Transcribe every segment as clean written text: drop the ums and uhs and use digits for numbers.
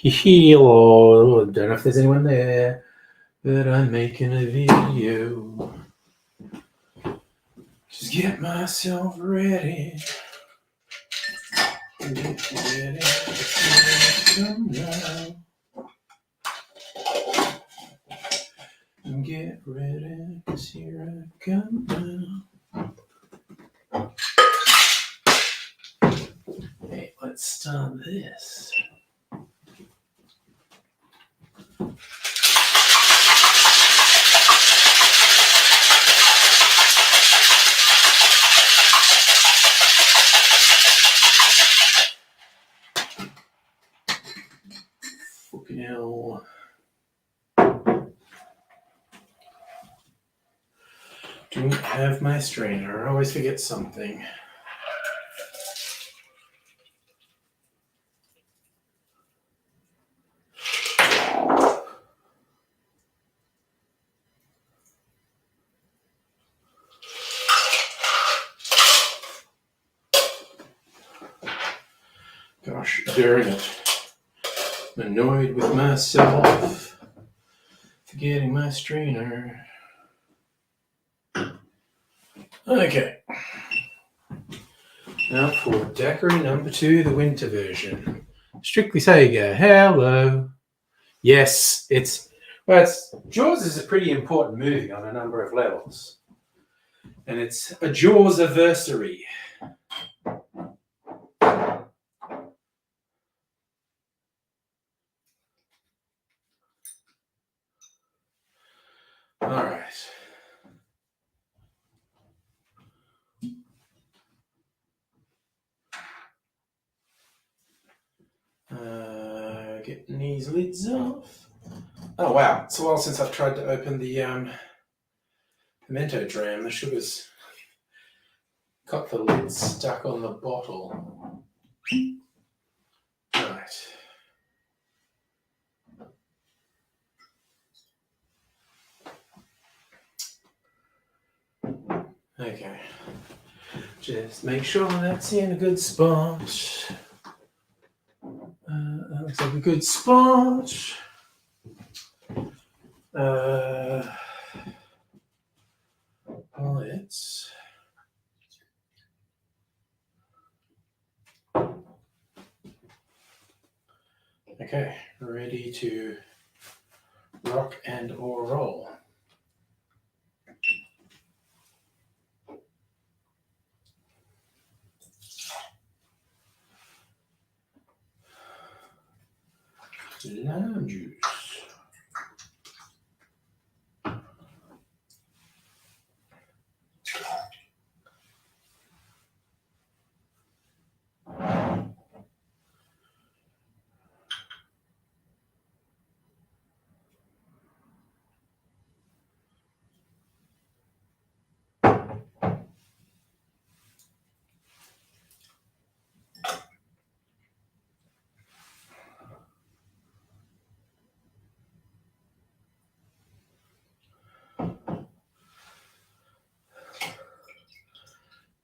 Hello, don't know if there's anyone there, but I'm making a video. Just get myself ready. Get ready. Come now. Get ready, 'cause here I come now. Hey, let's start this. Fucking hell. Don't have my strainer. I always forget something. Gosh darn it. I'm annoyed with myself. Forgetting my strainer. Okay. Now for daiquiri number 2, the winter version. Strictly Sega. Hello. Yes, Jaws is a pretty important movie on a number of levels. And it's a Jaws anniversary. All right. Getting these lids off. Oh wow, it's a while since I've tried to open the pimento dram. The sugar's got the lid stuck on the bottle. Right. Okay. Just make sure that's in a good spot. That looks like a good spot. Let's. Okay, ready to rock and or roll. Lime juice.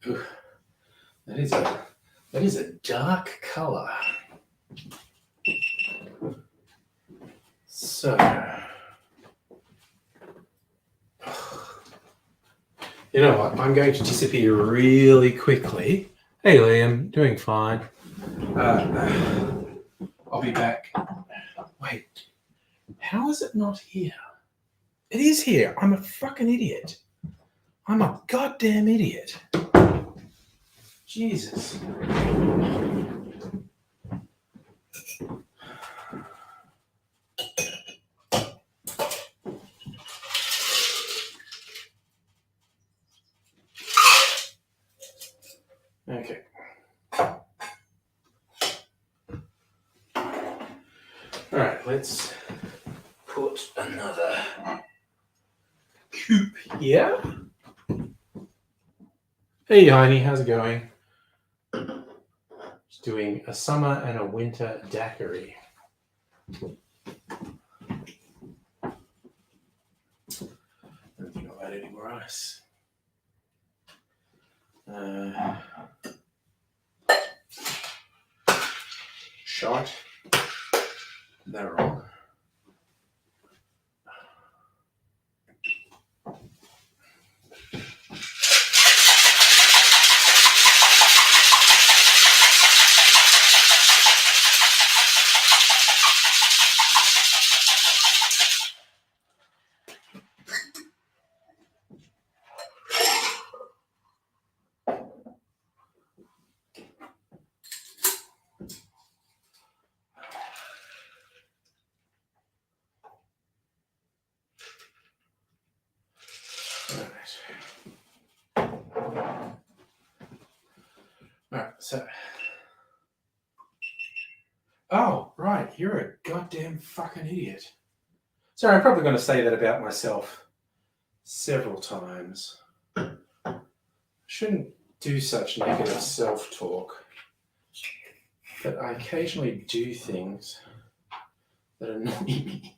Ooh, that is a dark color. So, you know what? I'm going to disappear really quickly. Hey, Liam, doing fine. I'll be back. Wait, how is it not here? It is here. I'm a fucking idiot. I'm a goddamn idiot. Jesus. Okay. All right, let's put another coupe here. Hey, Heine, how's it going? Just doing a summer and a winter daiquiri. Don't think I'll add any more ice. Shot. They're wrong. Alright, so. Oh, right, you're a goddamn fucking idiot. Sorry, I'm probably going to say that about myself several times. Shouldn't do such negative self-talk, but I occasionally do things that annoy me.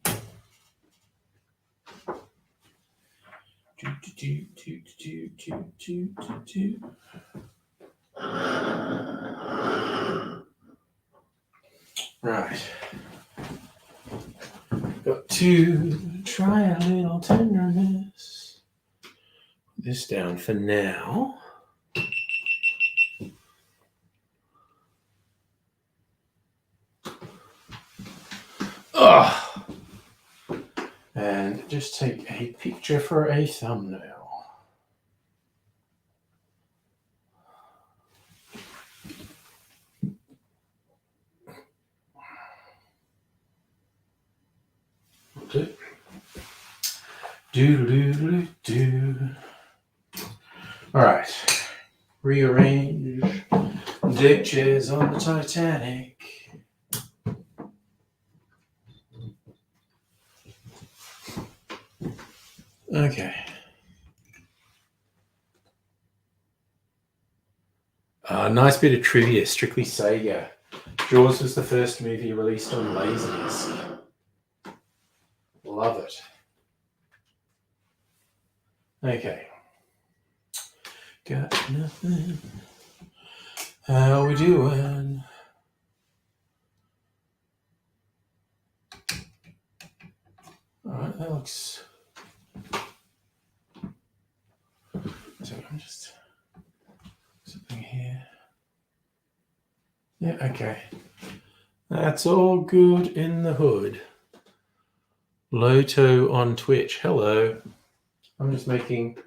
Right. Got to try a little tenderness. Put this down for now. Ugh. And just take a picture for a thumbnail. Do. All right. Rearrange deck chairs on the Titanic. Okay. Nice bit of trivia. Strictly Sega. Jaws was the first movie released on Laserdisc. Love it. Okay. Got nothing. How we doing? Alright, that looks... So I'm just... Something here. Yeah, okay. That's all good in the hood. Loto on Twitch. Hello. I'm just making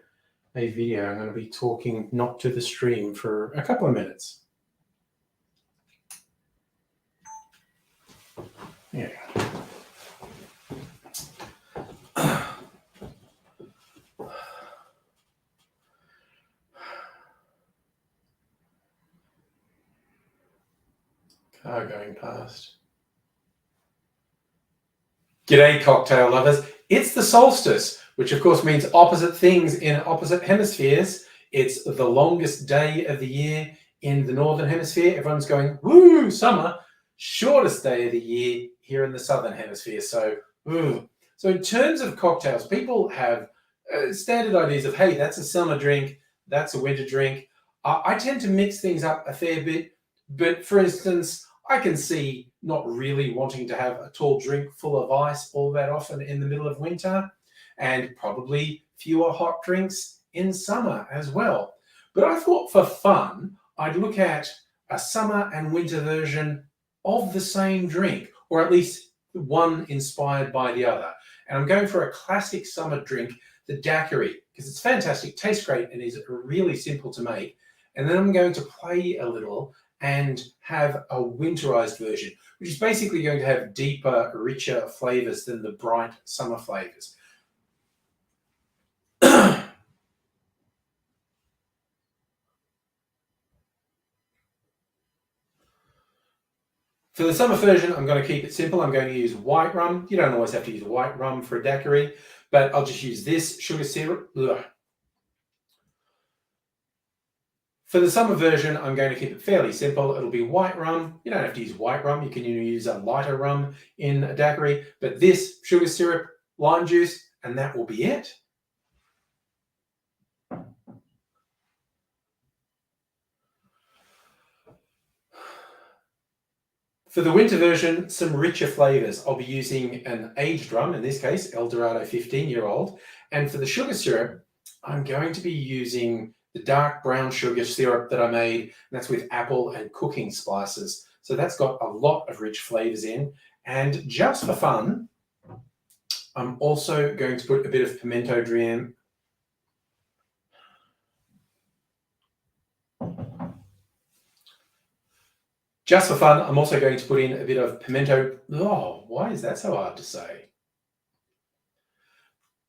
a video. I'm going to be talking not to the stream for a couple of minutes. Yeah. Car going past. G'day, cocktail lovers. It's the solstice, which of course means opposite things in opposite hemispheres. It's the longest day of the year in the northern hemisphere. Everyone's going, woo, summer. Shortest day of the year here in the southern hemisphere. So, ooh. So in terms of cocktails, people have standard ideas of, hey, that's a summer drink, that's a winter drink. I tend to mix things up a fair bit. But for instance, I can see not really wanting to have a tall drink full of ice all that often in the middle of winter, and probably fewer hot drinks in summer as well. But I thought for fun, I'd look at a summer and winter version of the same drink, or at least one inspired by the other. And I'm going for a classic summer drink, the daiquiri, because it's fantastic, tastes great, and is really simple to make. And then I'm going to play a little and have a winterized version, which is basically going to have deeper, richer flavors than the bright summer flavors. For the summer version, I'm going to keep it simple. I'm going to use white rum. You don't always have to use white rum for a daiquiri, but I'll just use this sugar syrup. Ugh. For the summer version, I'm going to keep it fairly simple. It'll be white rum. You don't have to use white rum. You can use a lighter rum in a daiquiri, but this sugar syrup, lime juice, and that will be it. For the winter version, some richer flavors. I'll be using an aged rum, in this case, El Dorado 15-year-old. And for the sugar syrup, I'm going to be using the dark brown sugar syrup that I made, and that's with apple and cooking spices. So that's got a lot of rich flavors in. And just for fun, I'm also going to put a bit of pimento dram. Just for fun, I'm also going to put in a bit of pimento. Oh, why is that so hard to say?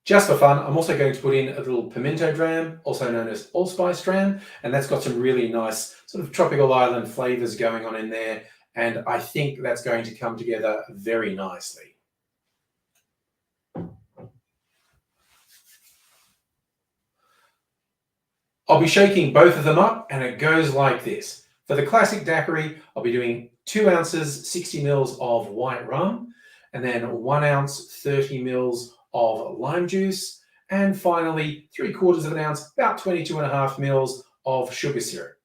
Just for fun, I'm also going to put in a little pimento dram, also known as allspice dram, and that's got some really nice sort of tropical island flavors going on in there, and I think that's going to come together very nicely. I'll be shaking both of them up, and it goes like this. For the classic daiquiri, I'll be doing 2 ounces, 60 mils of white rum, and then 1 ounce, 30 mils of lime juice, and finally 3/4 of an ounce, about 22.5 mils of sugar syrup.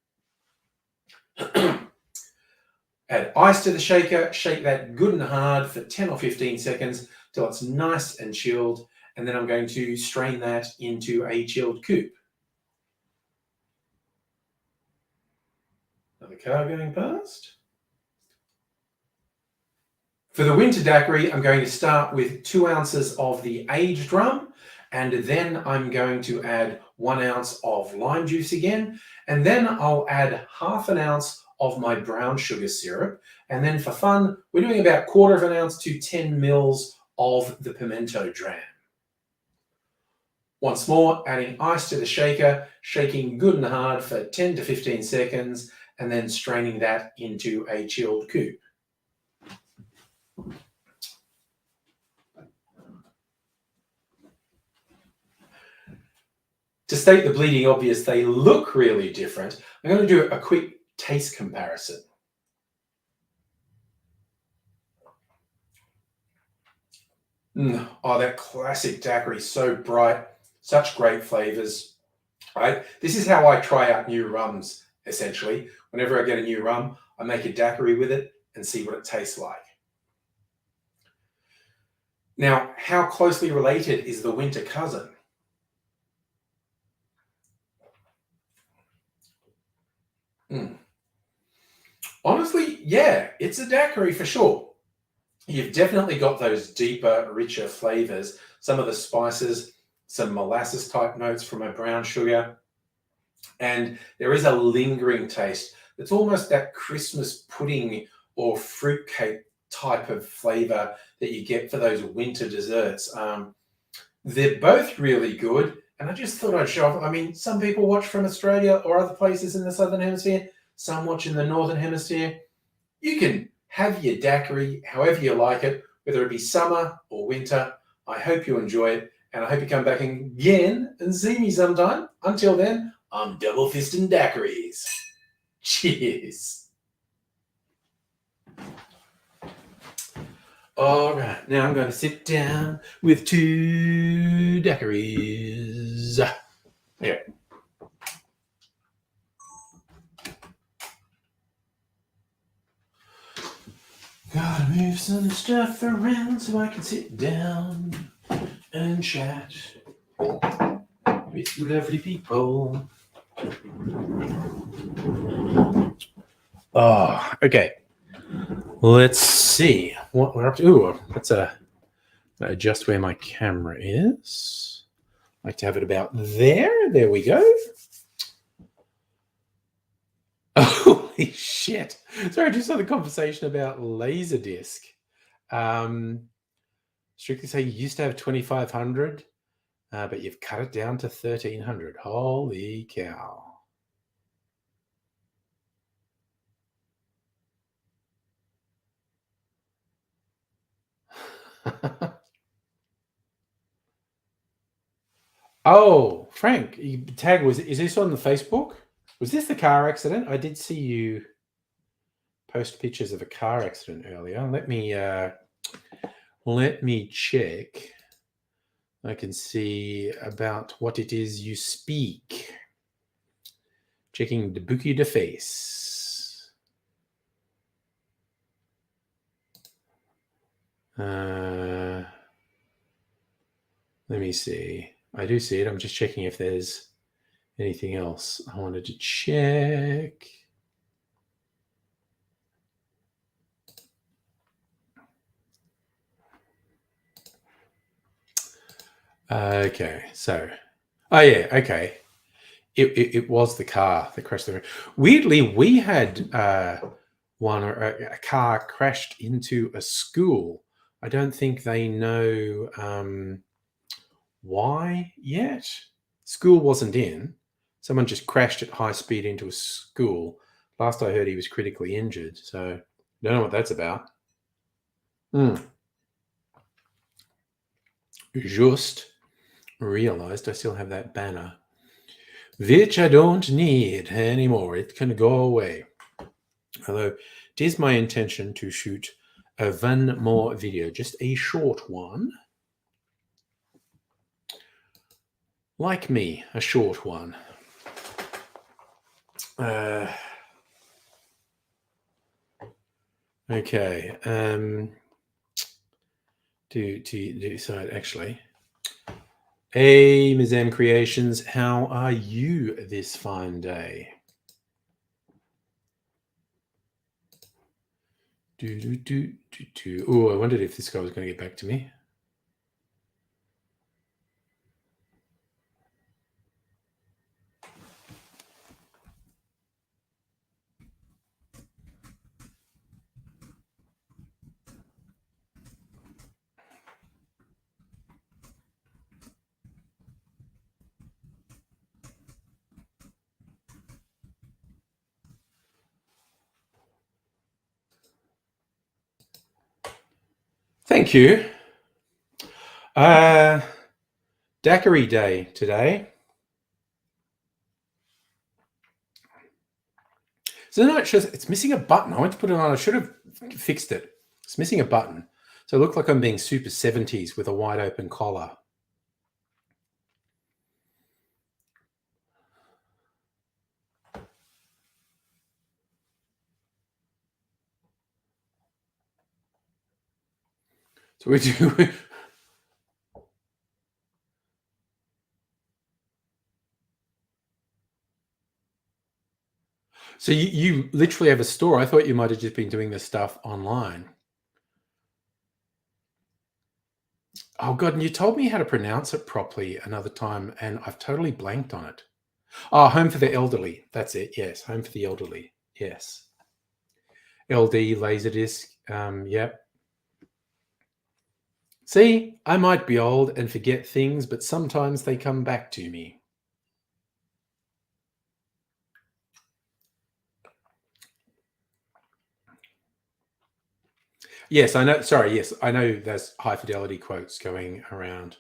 Add ice to the shaker, shake that good and hard for 10 or 15 seconds till it's nice and chilled, and then I'm going to strain that into a chilled coupe. Another car going past. For the winter daiquiri, I'm going to start with 2 ounces of the aged rum, and then I'm going to add 1 ounce of lime juice again, and then I'll add 1/2 ounce of my brown sugar syrup, and then for fun, we're doing about 1/4 ounce to 10 mils of the pimento dram. Once more, adding ice to the shaker, shaking good and hard for 10 to 15 seconds, and then straining that into a chilled coupe. To state the bleeding obvious, they look really different. I'm going to do a quick taste comparison. Oh, that classic daiquiri, so bright, such great flavors. Right? This is how I try out new rums, essentially. Whenever I get a new rum, I make a daiquiri with it and see what it tastes like. Now, how closely related is the winter cousin? Honestly, yeah, it's a daiquiri for sure. You've definitely got those deeper, richer flavors, some of the spices, some molasses type notes from a brown sugar, and there is a lingering taste that's almost that Christmas pudding or fruitcake type of flavor that you get for those winter desserts. They're both really good, and I just thought I'd show off. I mean, some people watch from Australia or other places in the Southern Hemisphere, some watch in the Northern Hemisphere. You can have your daiquiri however you like it, whether it be summer or winter. I hope you enjoy it, and I hope you come back again and see me sometime. Until then, I'm double fisting daiquiris. Cheers. All right, now I'm going to sit down with 2 daiquiris. Yeah. Gotta move some stuff around so I can sit down and chat with lovely people. Oh, okay. Let's see what we're up to. Ooh, let's adjust where my camera is. I like to have it about there. There we go. Holy shit. Sorry, I just had a conversation about Laserdisc. Strictly say you used to have 2,500, but you've cut it down to 1,300. Holy cow. Oh, Frank, tag is this on the Facebook? Was this the car accident? I did see you post pictures of a car accident earlier. Let me check. I can see about what it is you speak. Checking the bookie de face. Let me see. I do see it. I'm just checking if there's anything else I wanted to check. Okay, so, oh yeah, okay. It was the car that crashed the. Weirdly, we had a car crashed into a school. I don't think they know why yet. School wasn't in. Someone just crashed at high speed into a school. Last I heard, he was critically injured. So don't know what that's about. Just realized I still have that banner, which I don't need anymore. It can go away. Although it is my intention to shoot one more video, just a short one. Like me, a short one. Okay. So actually. Hey, Ms. M Creations, how are you this fine day? Oh, I wondered if this guy was going to get back to me. Thank you. Daiquiri day today. So no, it's missing a button. I went to put it on. I should have fixed it. It's missing a button. So it looked like I'm being super 70s with a wide open collar. So we do. So you literally have a store. I thought you might have just been doing this stuff online. Oh God, and you told me how to pronounce it properly another time, and I've totally blanked on it. Oh, Home for the Elderly. That's it. Yes, Home for the Elderly. Yes. LD Laserdisc. Yep. See, I might be old and forget things, but sometimes they come back to me. Yes, I know. Sorry, yes, I know there's high fidelity quotes going around.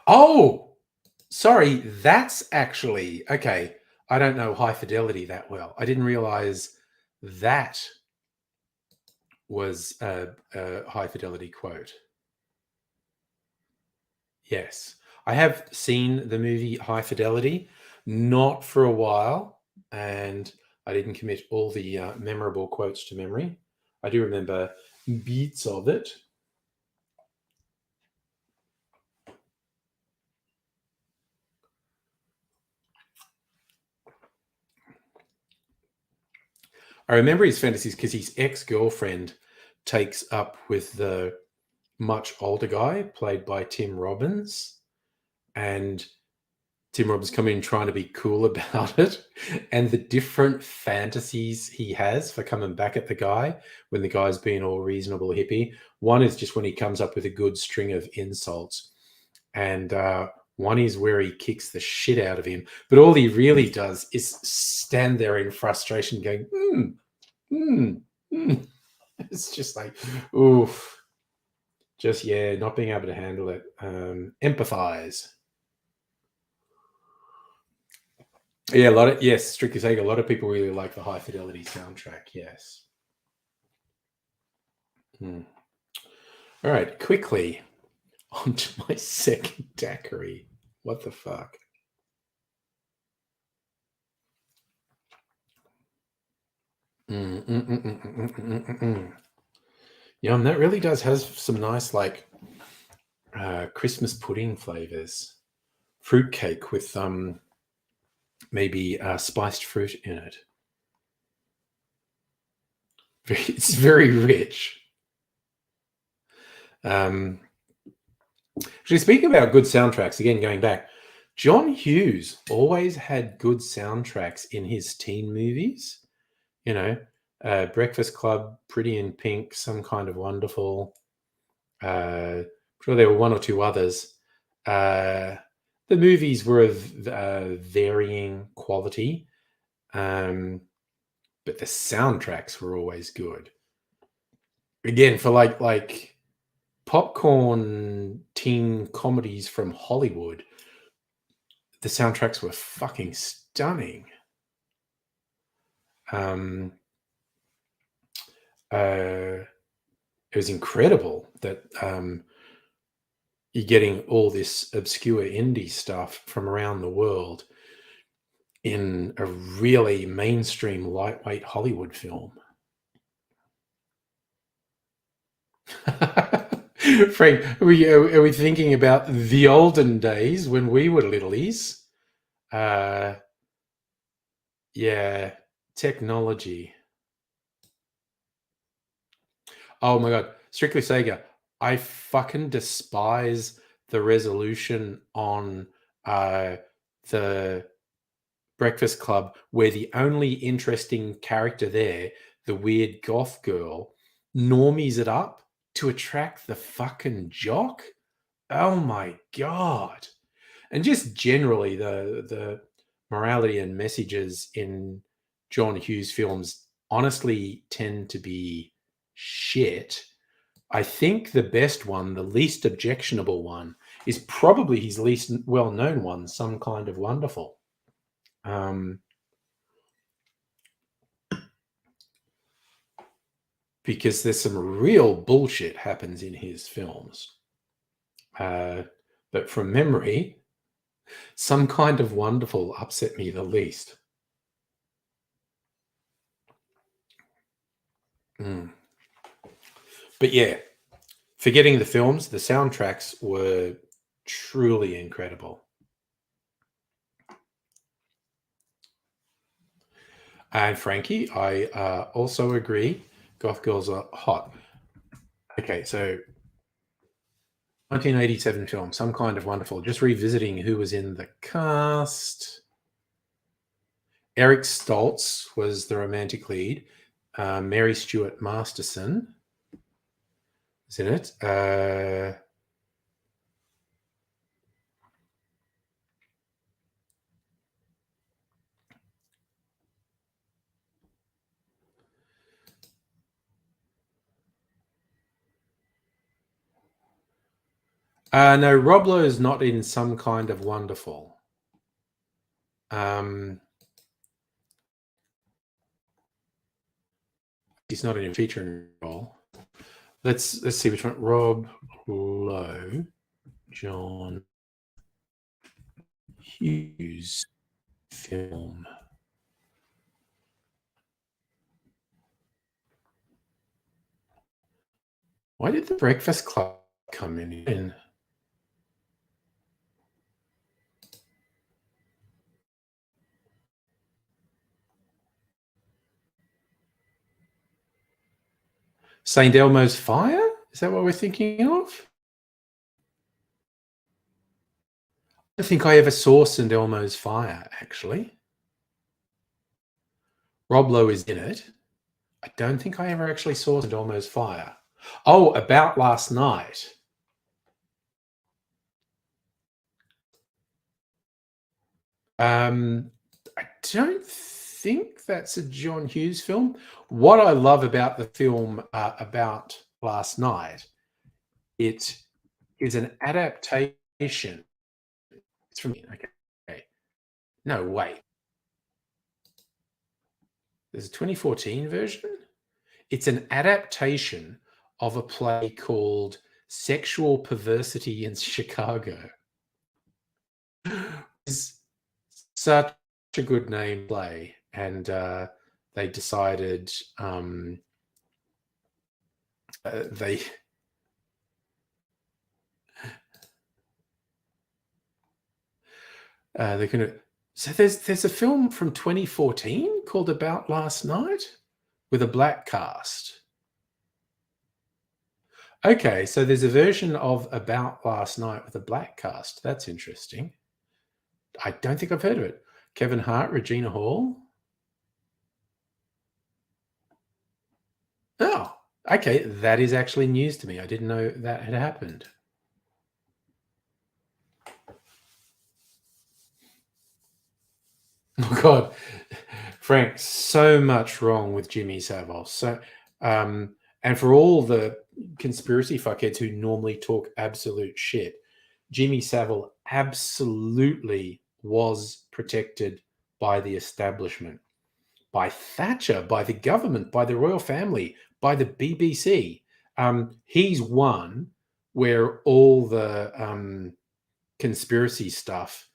Oh, sorry, that's actually okay. I don't know high fidelity that well. I didn't realize that was a high fidelity quote. Yes, I have seen the movie High Fidelity, not for a while, and I didn't commit all the memorable quotes to memory. I do remember beats of it. I remember his fantasies because his ex-girlfriend takes up with the much older guy played by Tim Robbins, and Tim Robbins coming in trying to be cool about it, and the different fantasies he has for coming back at the guy when the guy's being all reasonable hippie. One is just when he comes up with a good string of insults, and one is where he kicks the shit out of him. But all he really does is stand there in frustration, going, It's just like, oof. Just, yeah, not being able to handle it. Empathize. Yeah, yes, strictly saying, a lot of people really like the high fidelity soundtrack. Yes. All right, quickly onto my second daiquiri. What the fuck? Yum, that really does has some nice like Christmas pudding flavors. Fruitcake with maybe spiced fruit in it. It's very rich. Actually, speaking about good soundtracks, again going back, John Hughes always had good soundtracks in his teen movies. You know, Breakfast Club, Pretty in Pink, Some Kind of Wonderful. I'm sure there were one or two others. The movies were of varying quality, but the soundtracks were always good. Again, for like popcorn teen comedies from Hollywood, the soundtracks were fucking stunning. It was incredible that you're getting all this obscure indie stuff from around the world in a really mainstream, lightweight Hollywood film. Frank, are we thinking about the olden days when we were littlies? Yeah, technology. Oh my god, Strictly Sega. I fucking despise the resolution on the Breakfast Club where the only interesting character there, the weird goth girl, normies it up to attract the fucking jock. Oh my god. And just generally the morality and messages in John Hughes films honestly tend to be shit. I think the best one, the least objectionable one, is probably his least well-known one, Some Kind of Wonderful. Because there's some real bullshit happens in his films. But from memory, Some Kind of Wonderful upset me the least. But yeah, forgetting the films, the soundtracks were truly incredible. And Frankie, I also agree. Goth girls are hot. Okay, so 1987 film, Some Kind of Wonderful. Just revisiting who was in the cast. Eric Stoltz was the romantic lead. Mary Stuart Masterson is in it. No, Rob Lowe is not in Some Kind of Wonderful. He's not in a featuring role. Let's see which one. Rob Lowe, John Hughes film. Why did the Breakfast Club come in? St. Elmo's Fire? Is that what we're thinking of? I don't think I ever saw St. Elmo's Fire, actually. Rob Lowe is in it. I don't think I ever actually saw St. Elmo's Fire. Oh, About Last Night. I don't think that's a John Hughes film. What I love about the film About Last Night, it is an adaptation. It's from okay. No, wait. There's a 2014 version. It's an adaptation of a play called Sexual Perversity in Chicago. It's such a good name play, and they decided they're gonna. So there's a film from 2014 called About Last Night with a black cast. Okay, so there's a version of About Last Night with a black cast. That's interesting. I don't think I've heard of it. Kevin Hart, Regina Hall. Oh, okay. That is actually news to me. I didn't know that had happened. Oh God, Frank, so much wrong with Jimmy Savile. So, and for all the conspiracy fuckheads who normally talk absolute shit, Jimmy Savile absolutely was protected by the establishment, by Thatcher, by the government, by the royal family, by the BBC. He's one where all the conspiracy stuff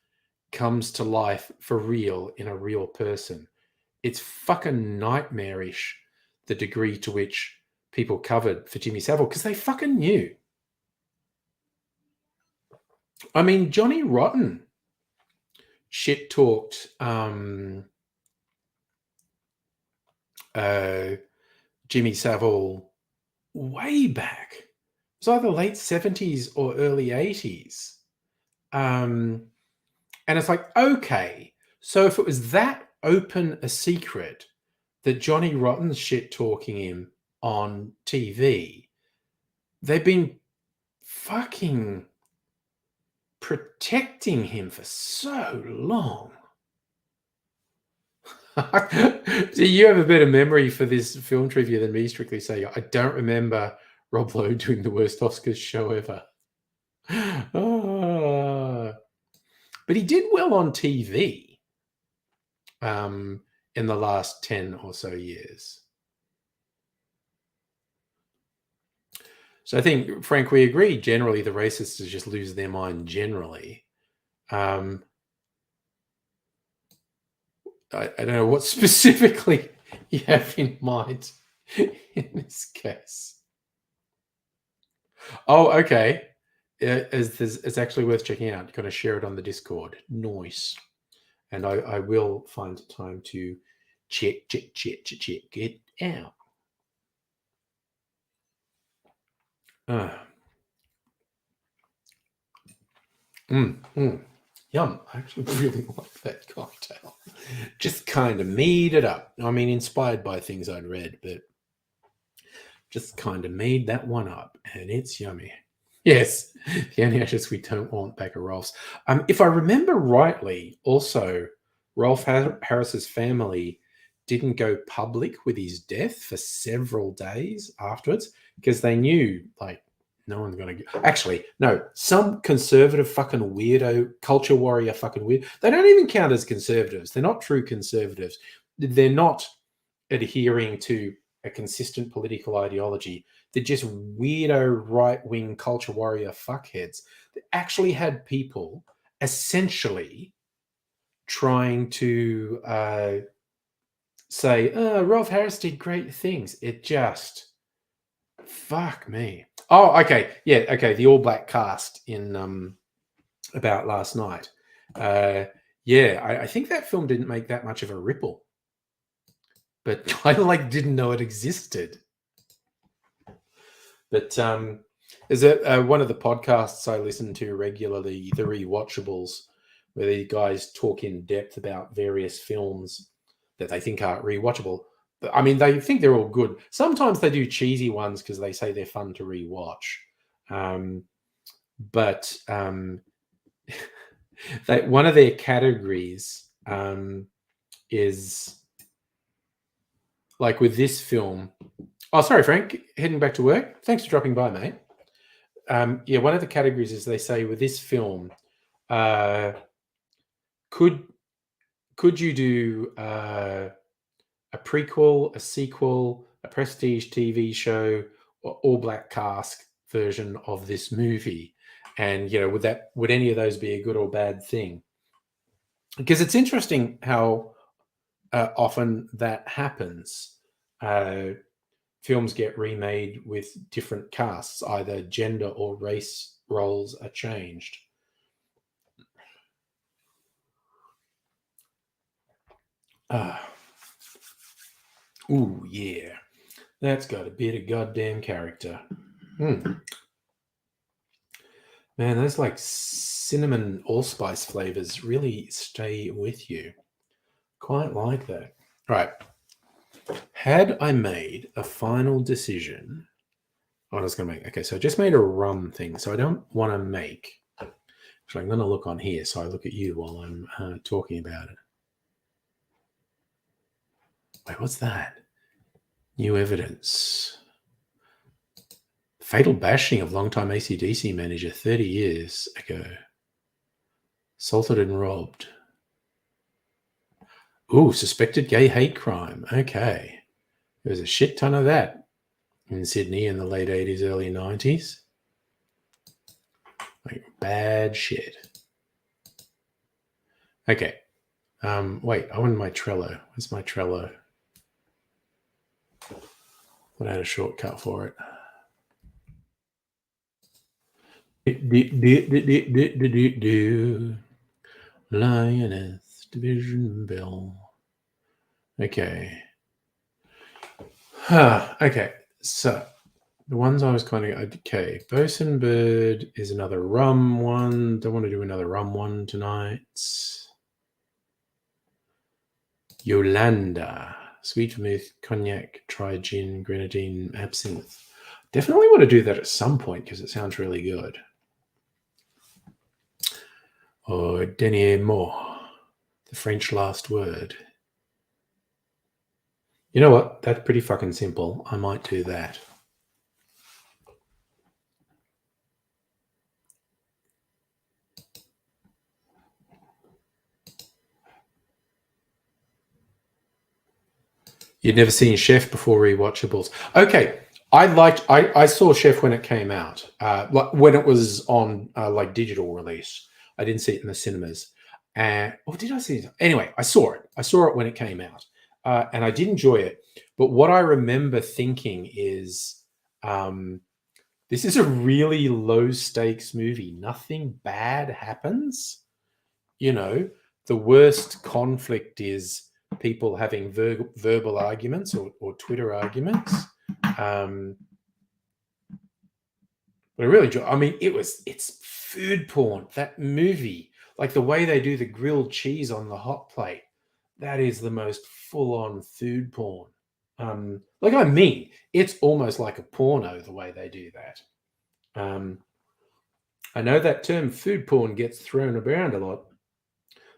comes to life for real in a real person. It's fucking nightmarish the degree to which people covered for Jimmy Savile because they fucking knew. I mean, Johnny Rotten shit talked Jimmy Savile way back. It was either late 70s or early 80s. And it's like, okay, so if it was that open a secret that Johnny Rotten's shit talking him on TV, they've been fucking protecting him for so long. Do you have a better memory for this film trivia than me, Strictly Say? I don't remember Rob Lowe doing the worst Oscars show ever. But he did well on TV in the last 10 or so years. So I think, Frank, we agree generally the racists just lose their mind generally. I don't know what specifically you have in mind in this case. Oh, okay. It's actually worth checking out. You're going to share it on the Discord. Nice. And I will find time to check it out. Yum. I actually really like that cocktail. Just kind of made it up. I mean, inspired by things I'd read, but just kind of made that one up. And it's yummy. Yes, the only ashes we don't want back are Rolf's. If I remember rightly, also, Rolf Harris's family didn't go public with his death for several days afterwards because they knew, like, no one's going to get... Actually, no, some conservative fucking weirdo, culture warrior fucking weird. They don't even count as conservatives. They're not true conservatives. They're not adhering to a consistent political ideology. They're just weirdo right-wing culture warrior fuckheads that actually had people essentially trying to say, Rolf Harris did great things. It just... Fuck me. Oh, okay. Yeah, okay. The all-black cast in About Last Night. Yeah, I think that film didn't make that much of a ripple. But I didn't know it existed. But there's one of the podcasts I listen to regularly, The Rewatchables, where the guys talk in depth about various films that they think are rewatchable. I mean, they think they're all good. Sometimes they do cheesy ones because they say they're fun to rewatch. But one of their categories is like with this film. Oh, sorry, Frank. Heading back to work. Thanks for dropping by, mate. Yeah, one of the categories is they say with this film, could you do a prequel, a sequel, a prestige TV show, or all black cast version of this movie? And would any of those be a good or bad thing? Because it's interesting how often that happens. Films get remade with different casts, either gender or race roles are changed. Ooh, yeah. That's got a bit of goddamn character. Man, those like cinnamon allspice flavors really stay with you. Quite like that. Right. Had I made a final decision, I was going to make, okay, so I just made a rum thing. So I don't want to make, so I'm going to look on here. So I look at you while I'm talking about it. Wait, what's that? New evidence. Fatal bashing of longtime AC/DC manager 30 years ago. Assaulted and robbed. Ooh, suspected gay hate crime. Okay. There was a shit ton of that in Sydney in the late 80s, early 90s. Like bad shit. Okay. Wait, I want my Trello. Where's my Trello? I had a shortcut for it. Lioness Division Bell. Okay. Okay. So the ones I was kind of okay. Bosun Bird is another rum one. Don't want to do another rum one tonight. Yolanda, sweet vermouth, cognac, try gin, grenadine, absinthe. Definitely want to do that at some point because it sounds really good. Or Denier Mort, the French last word. You know what? That's pretty fucking simple. I might do that. You'd never seen Chef before rewatchables. Okay. I saw Chef when it came out, when it was on like digital release. I didn't see it in the cinemas. Or did I see it? Anyway, I saw it. I saw it when it came out, and I did enjoy it. But what I remember thinking is, this is a really low stakes movie. Nothing bad happens. The worst conflict is people having verbal arguments or Twitter arguments. But I really enjoy. I mean, it's food porn. That movie, like the way they do the grilled cheese on the hot plate, that is the most full-on food porn. It's almost like a porno the way they do that. I know that term food porn gets thrown around a lot,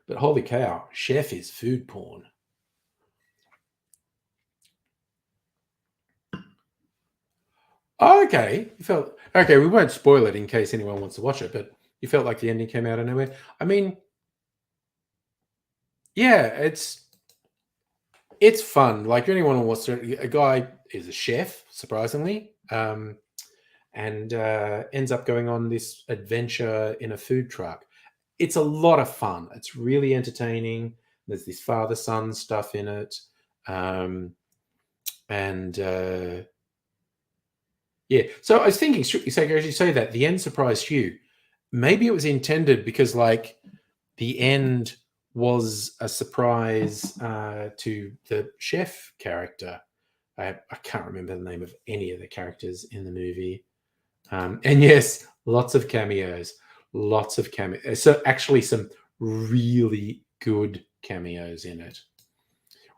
but holy cow, Chef is food porn. Oh, okay. We won't spoil it in case anyone wants to watch it, but you felt like the ending came out of nowhere. I mean, yeah, it's fun. Like anyone who wants to, a guy is a chef, surprisingly, and ends up going on this adventure in a food truck. It's a lot of fun. It's really entertaining. There's this father-son stuff in it, yeah. So I was thinking, strictly speaking, as you say that, the end surprised you. Maybe it was intended because, like, the end was a surprise to the chef character. I can't remember the name of any of the characters in the movie. And yes, lots of cameos. So actually some really good cameos in it.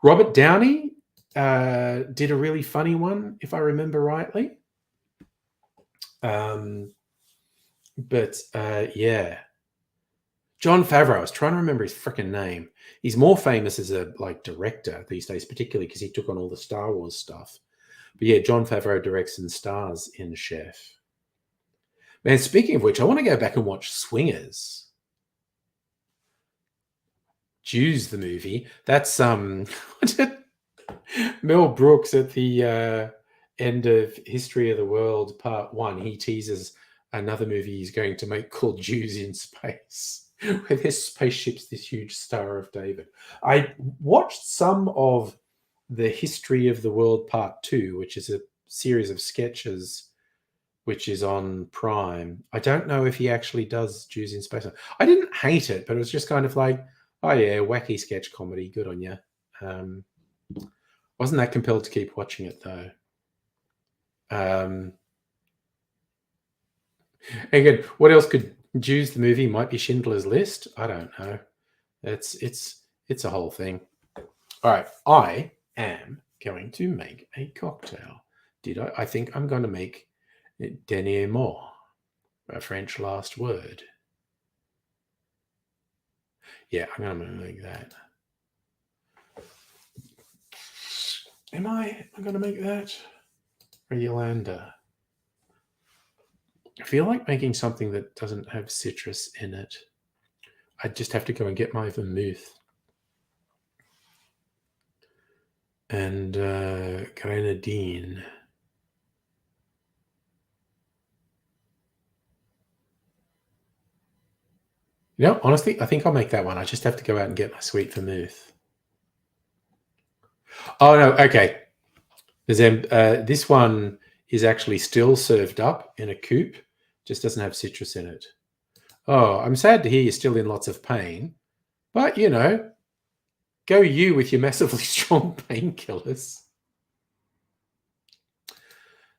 Robert Downey did a really funny one, if I remember rightly. Yeah. Jon Favreau. I was trying to remember his freaking name. He's more famous as a director these days, particularly because he took on all the Star Wars stuff. But yeah, Jon Favreau directs and stars in Chef. Man, speaking of which, I want to go back and watch Swingers. Jews, the movie. That's Mel Brooks at the end of History of the World Part 1. He teases another movie he's going to make called Jews in Space, where this spaceship's this huge Star of David. I watched some of the History of the World Part 2, which is a series of sketches which is on Prime. I don't know if he actually does Jews in Space. I didn't hate it, but it was just kind of like, oh yeah, wacky sketch comedy. Good on you. Wasn't that compelled to keep watching it though. Again, what else could Jews the movie? Might be Schindler's List. I don't know. It's a whole thing. All right, I am going to make a cocktail. I think I'm going to make dernier mot, a French last word. Yeah, I'm going to make that. Am I going to make that? Or Yolanda? I feel like making something that doesn't have citrus in it. I just have to go and get my vermouth. And grenadine. You know, honestly, I think I'll make that one. I just have to go out and get my sweet vermouth. Oh, no, okay. This one is actually still served up in a coupe, just doesn't have citrus in it. Oh, I'm sad to hear you're still in lots of pain, but, you know, go you with your massively strong painkillers.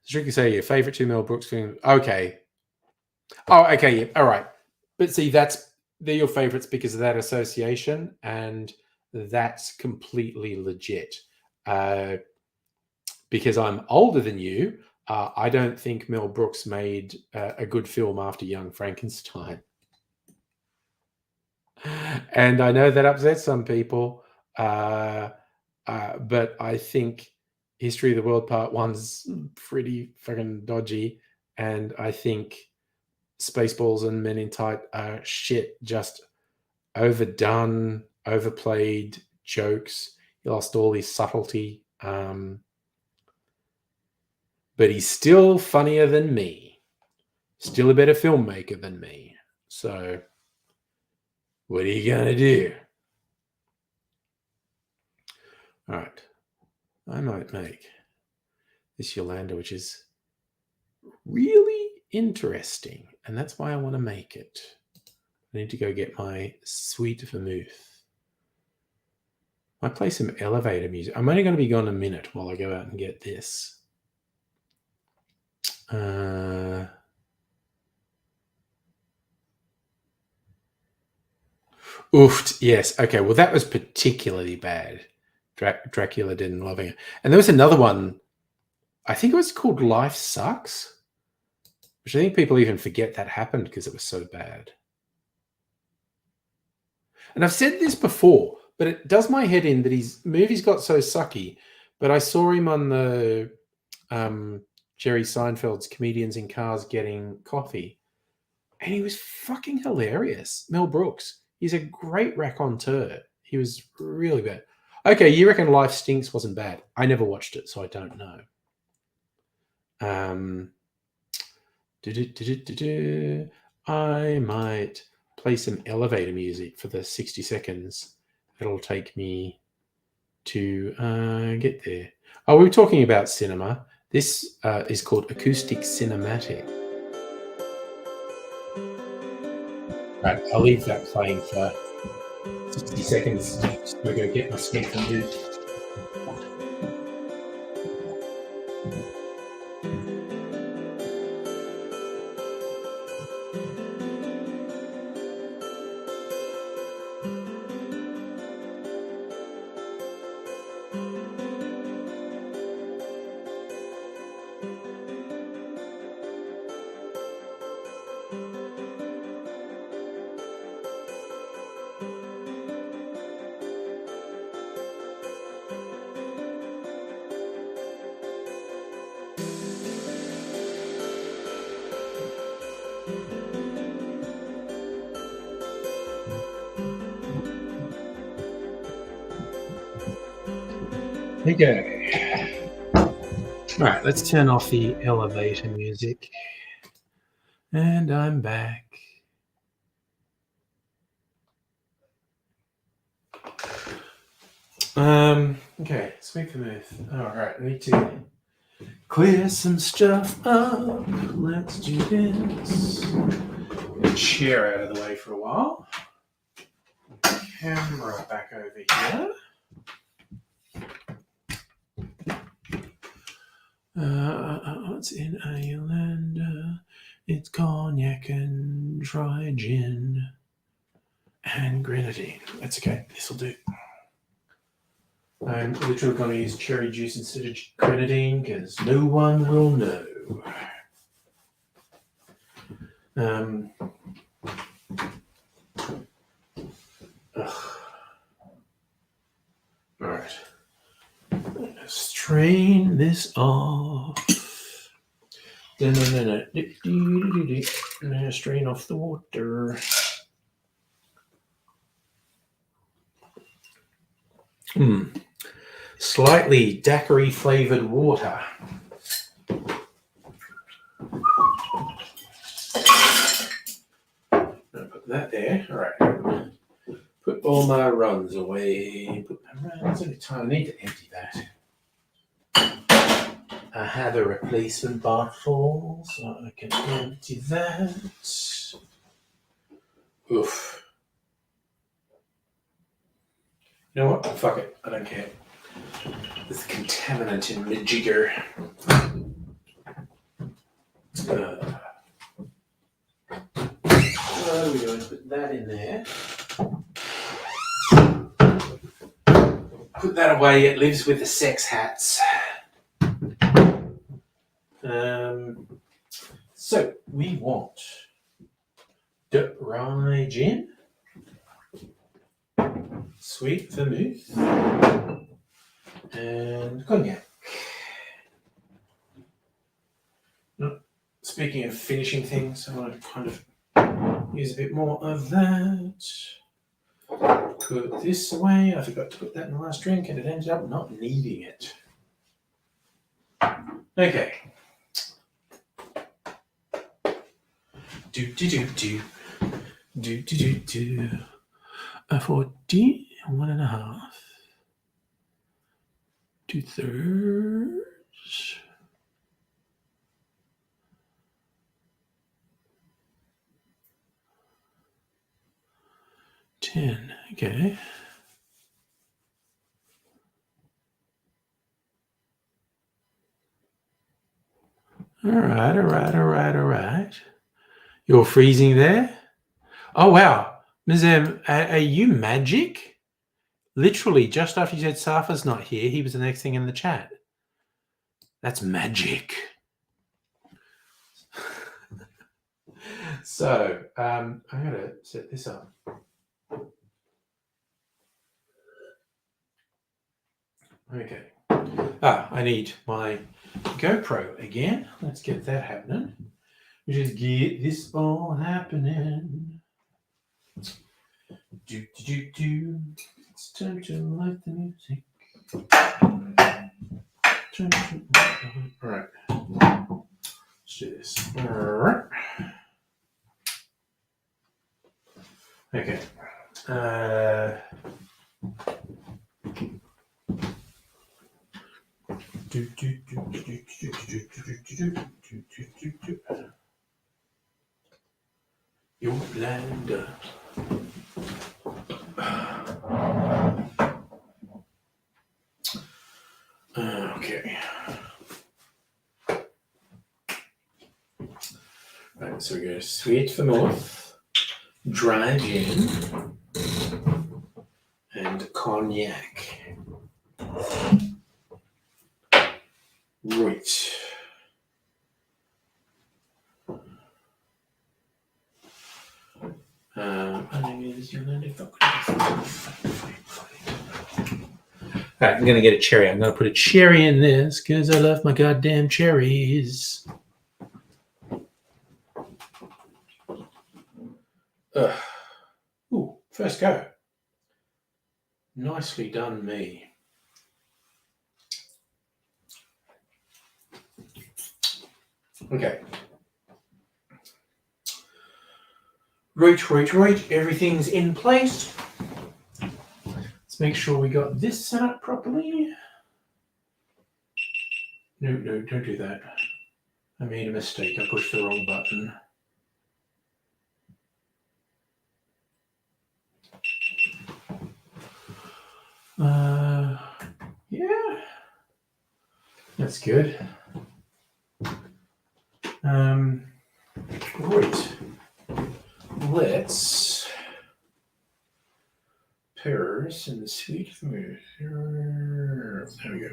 Strictly say your favorite two Mel Brooks films. Okay. Oh, okay. Yeah. All right. But see, they're your favorites because of that association, and that's completely legit. Because I'm older than you, I don't think Mel Brooks made a good film after Young Frankenstein. And I know that upsets some people, but I think History of the World Part 1's pretty fucking dodgy, and I think Spaceballs and Men in Tight are shit, just overdone, overplayed jokes. He lost all his subtlety. But he's still funnier than me. Still a better filmmaker than me. So, what are you going to do? All right. I might make this Yolanda, which is really interesting. And that's why I want to make it. I need to go get my sweet vermouth. I play some elevator music. I'm only going to be gone a minute while I go out and get this. Oofed. Yes. Okay. Well, that was particularly bad. Dracula didn't loving it. And there was another one. I think it was called Life Sucks, which I think people even forget that happened because it was so bad. And I've said this before, but it does my head in that his movies got so sucky. But I saw him on the Jerry Seinfeld's Comedians in Cars Getting Coffee, and he was fucking hilarious. Mel Brooks. He's a great raconteur. He was really bad. Okay, you reckon Life Stinks wasn't bad? I never watched it, so I don't know. I might play some elevator music for the 60 seconds. It'll take me to get there. Oh, we were talking about cinema. This is called Acoustic Cinematic. Right, I'll leave that playing for 60 seconds. Just going to go get my sweet vermouth. Okay. All right, let's turn off the elevator music. And I'm back. Okay, sweep the move. All right, I need to clear some stuff up. Let's do this. Get a chair out of the way for a while. Camera back over here. What's in Ireland? It's cognac and dry gin and grenadine. That's okay. This will do. I'm literally going to use cherry juice instead of grenadine because no one will know. All right. Strain this off. No. Now strain off the water. Slightly daiquiri flavored water. I'll put that there. All right. Put all my runs away. Put my runs every time. I need to empty that. I have a replacement bottle, so I can empty that. Oof. You know what? Fuck it. I don't care. There's a contaminant in my jigger. So we're going to put that in there. Put that away. It lives with the sex hats. So we want dry gin, sweet vermouth, and cognac. Now, speaking of finishing things, I want to kind of use a bit more of that. Put this away. I forgot to put that in the last drink, and it ended up not needing it. Okay. A 40, 1.5, 2/3. $10. Okay. All right. You're freezing there? Oh, wow. Ms. M, are you magic? Literally, just after you said Safa's not here, he was the next thing in the chat. That's magic. So, I'm going to set this up. Okay. I need my GoPro again. Let's get that happening. Just get this all happening. It's time to light the music. All right. Let's do this. All right. Okay. Yolanda. Okay. Right, so we go sweet vermouth, dry gin, and cognac. Right. My name is Yolanda. All right, I'm gonna get a cherry. I'm gonna put a cherry in this because I love my goddamn cherries. Ooh, first go. Nicely done, me. Okay. Right. Everything's in place. Let's make sure we got this set up properly. No, don't do that. I made a mistake. I pushed the wrong button. Yeah. That's good. Right. Let's Paris in the sweet mood. There we go.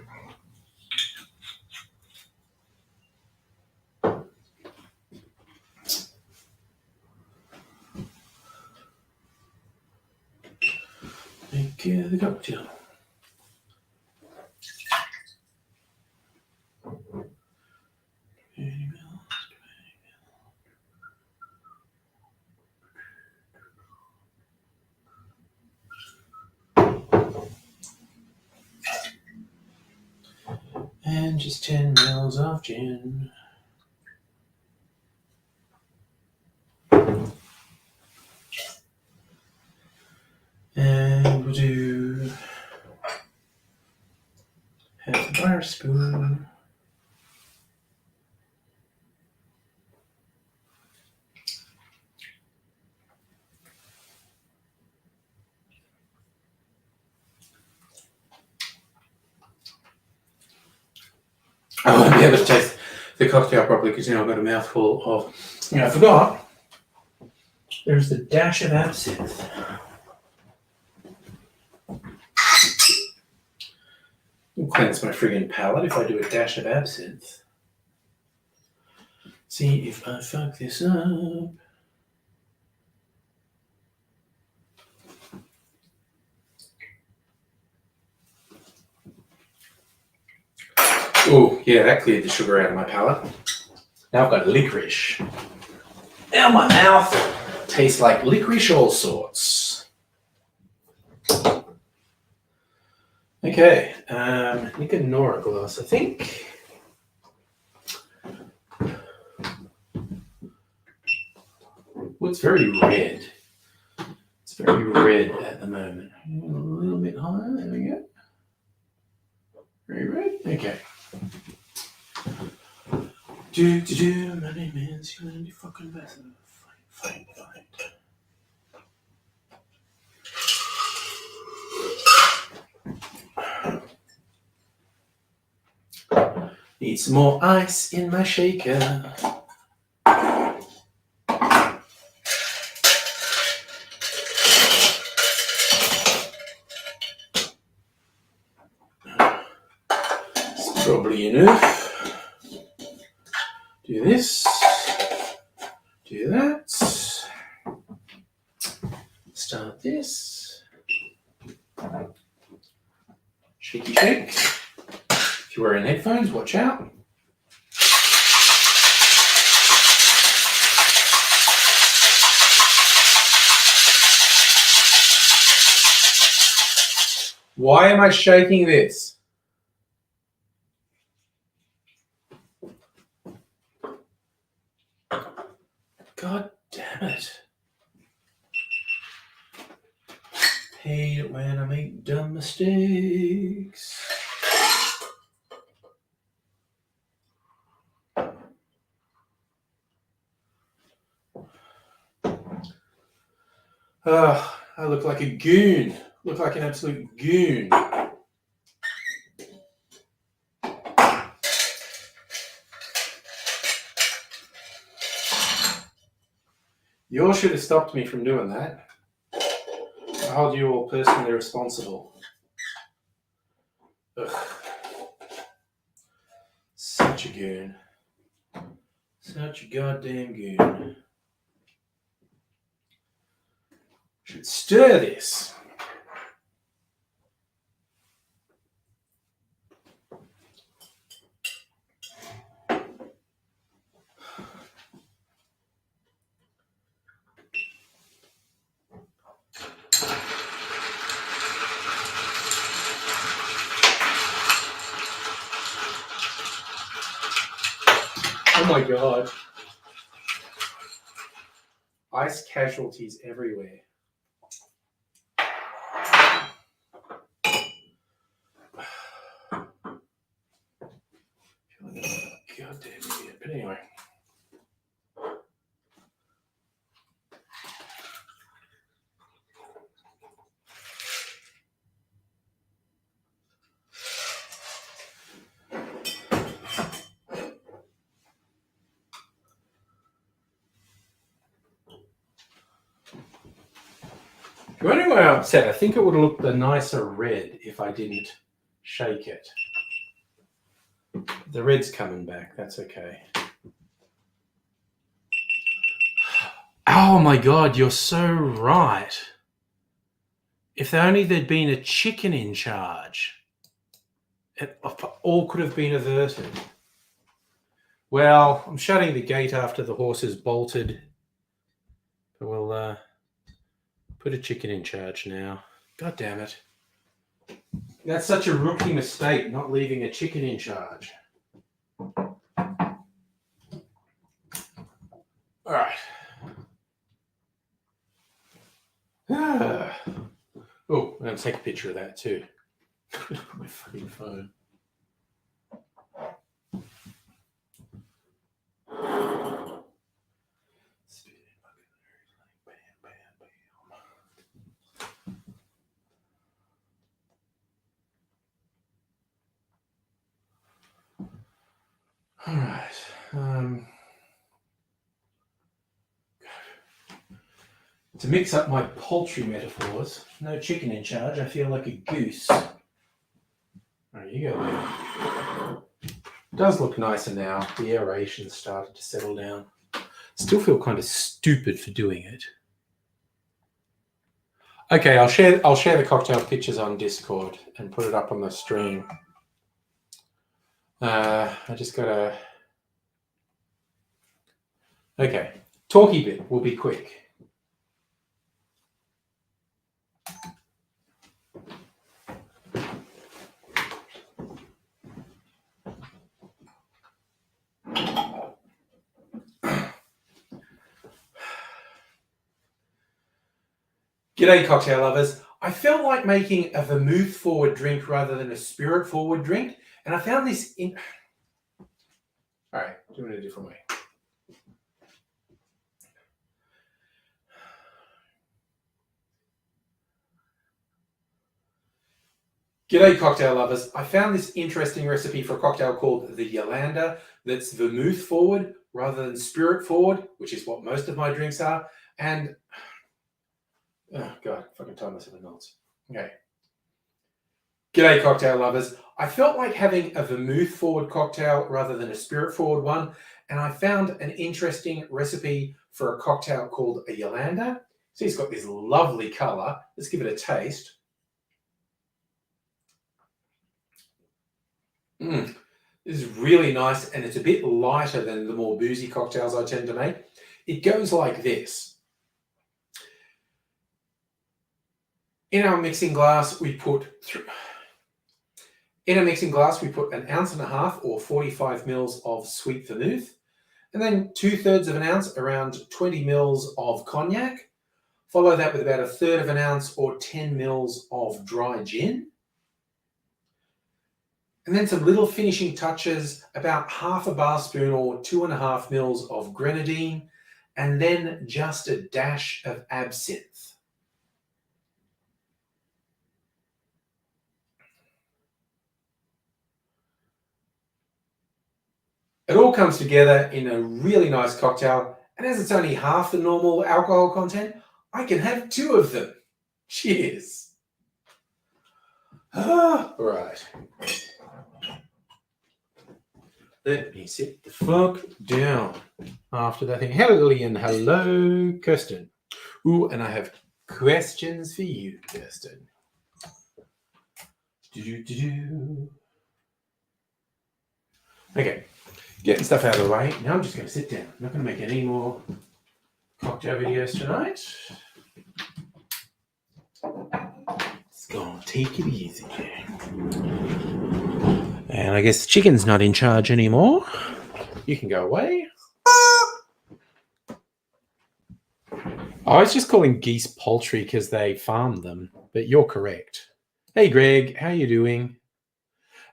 Make the cocktail. And just 10 mils of gin. And we'll do half a bar spoon. I won't be able to taste the cocktail properly because I've got a mouthful of. I forgot. There's the dash of absinthe. It'll cleanse my friggin' palate if I do a dash of absinthe. See if I fuck this up. Oh, yeah, that cleared the sugar out of my palate. Now I've got licorice. Now my mouth tastes like licorice all sorts. Okay, Nick and Nora glass, I think. Well, it's very red. It's very red at the moment. A little bit higher, there we go. Very red, okay. My name is you fucking better. Fine. Need some more ice in my shaker. It's probably enough. Do this. Do that. Start this. Shaky shake. If you're wearing headphones, watch out. Why am I shaking this? God damn it. Hate it when I make dumb mistakes. I look like a goon. Look like an absolute goon. You all should have stopped me from doing that. I hold you all personally responsible. Ugh. Such a goon. Such a goddamn goon. Should stir this. Oh my God. Ice casualties everywhere. Goddamn idiot. But anyway. You wonder why I'm upset? I think it would have looked a nicer red if I didn't shake it. The red's coming back. That's okay. Oh my God, you're so right. If only there'd been a chicken in charge, it all could have been averted. Well, I'm shutting the gate after the horses bolted. But we'll put a chicken in charge now. God damn it. That's such a rookie mistake, not leaving a chicken in charge. All right. Oh, I'm going to take a picture of that too. My fucking phone. All right. To mix up my poultry metaphors, no chicken in charge, I feel like a goose. There you go there. It does look nicer now. The aeration's started to settle down. Still feel kind of stupid for doing it. Okay, I'll share the cocktail pictures on Discord and put it up on the stream. I just gotta... Okay, talky bit will be quick. G'day, cocktail lovers. I felt like making a vermouth forward drink rather than a spirit forward drink, and I found this in... All right, doing it a different way. G'day, cocktail lovers. I found this interesting recipe for a cocktail called the Yolanda that's vermouth forward rather than spirit forward, which is what most of my drinks are, and... Oh, God, fucking time myself in knots. Okay. G'day, cocktail lovers. I felt like having a vermouth forward cocktail rather than a spirit forward one, and I found an interesting recipe for a cocktail called a Yolanda. See, it's got this lovely color. Let's give it a taste. This is really nice, and it's a bit lighter than the more boozy cocktails I tend to make. It goes like this. In our mixing glass, we put an ounce and a half or 45 mils of sweet vermouth, and then 2/3 of an ounce, around 20 mils of cognac. Follow that with about 1/3 of an ounce or 10 mils of dry gin. And then some little finishing touches, about half a bar spoon or 2.5 mils of grenadine, and then just a dash of absinthe. It all comes together in a really nice cocktail, and as it's only half the normal alcohol content, I can have 2 of them. Cheers. All right. Let me sit the fuck down after that thing. Hello, Lillian. Hello, Kirsten. Ooh, and I have questions for you, Kirsten. Okay. Getting stuff out of the way. Now I'm just going to sit down. I'm not going to make any more cocktail videos tonight. Just going to take it easy. And I guess the chicken's not in charge anymore. You can go away. I was just calling geese poultry because they farm them, but you're correct. Hey, Greg, how you doing?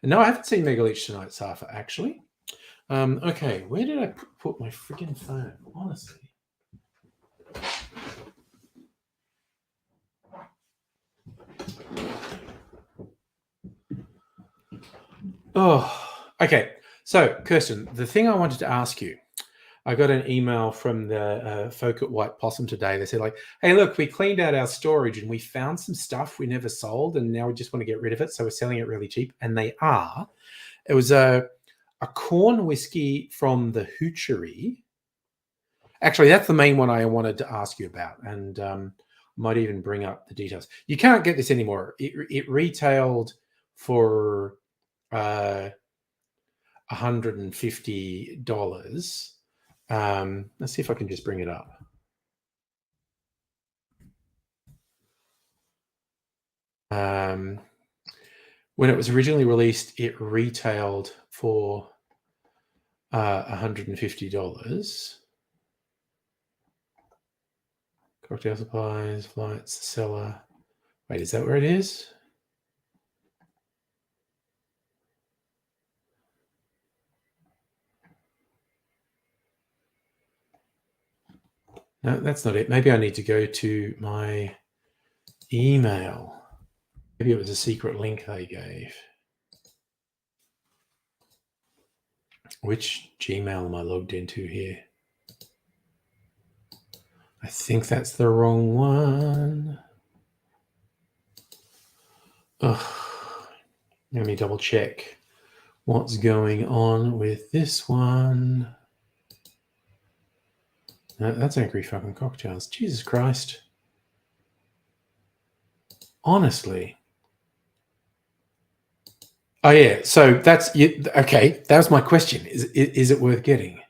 No, I haven't seen Megaleech tonight, Safa, actually. Okay, where did I put my freaking phone? Honestly. Oh, okay. So, Kirsten, the thing I wanted to ask you, I got an email from the folk at White Possum today. They said, like, hey, look, we cleaned out our storage and we found some stuff we never sold and now we just want to get rid of it. So we're selling it really cheap. And they are. It was a corn whiskey from the Hoochery. Actually, that's the main one I wanted to ask you about. And might even bring up the details. You can't get this anymore. It retailed for $150. Let's see if I can just bring it up. When it was originally released, it retailed for $150. Cocktail supplies, flights, cellar. Wait, is that where it is? No, that's not it. Maybe I need to go to my email. Maybe it was a secret link they gave. Which Gmail am I logged into here? I think that's the wrong one. Ugh. Let me double check what's going on with this one. No, that's Angry Fucking Cocktails. Jesus Christ. Honestly. Oh, yeah. So that's okay. That was my question. Is it worth getting?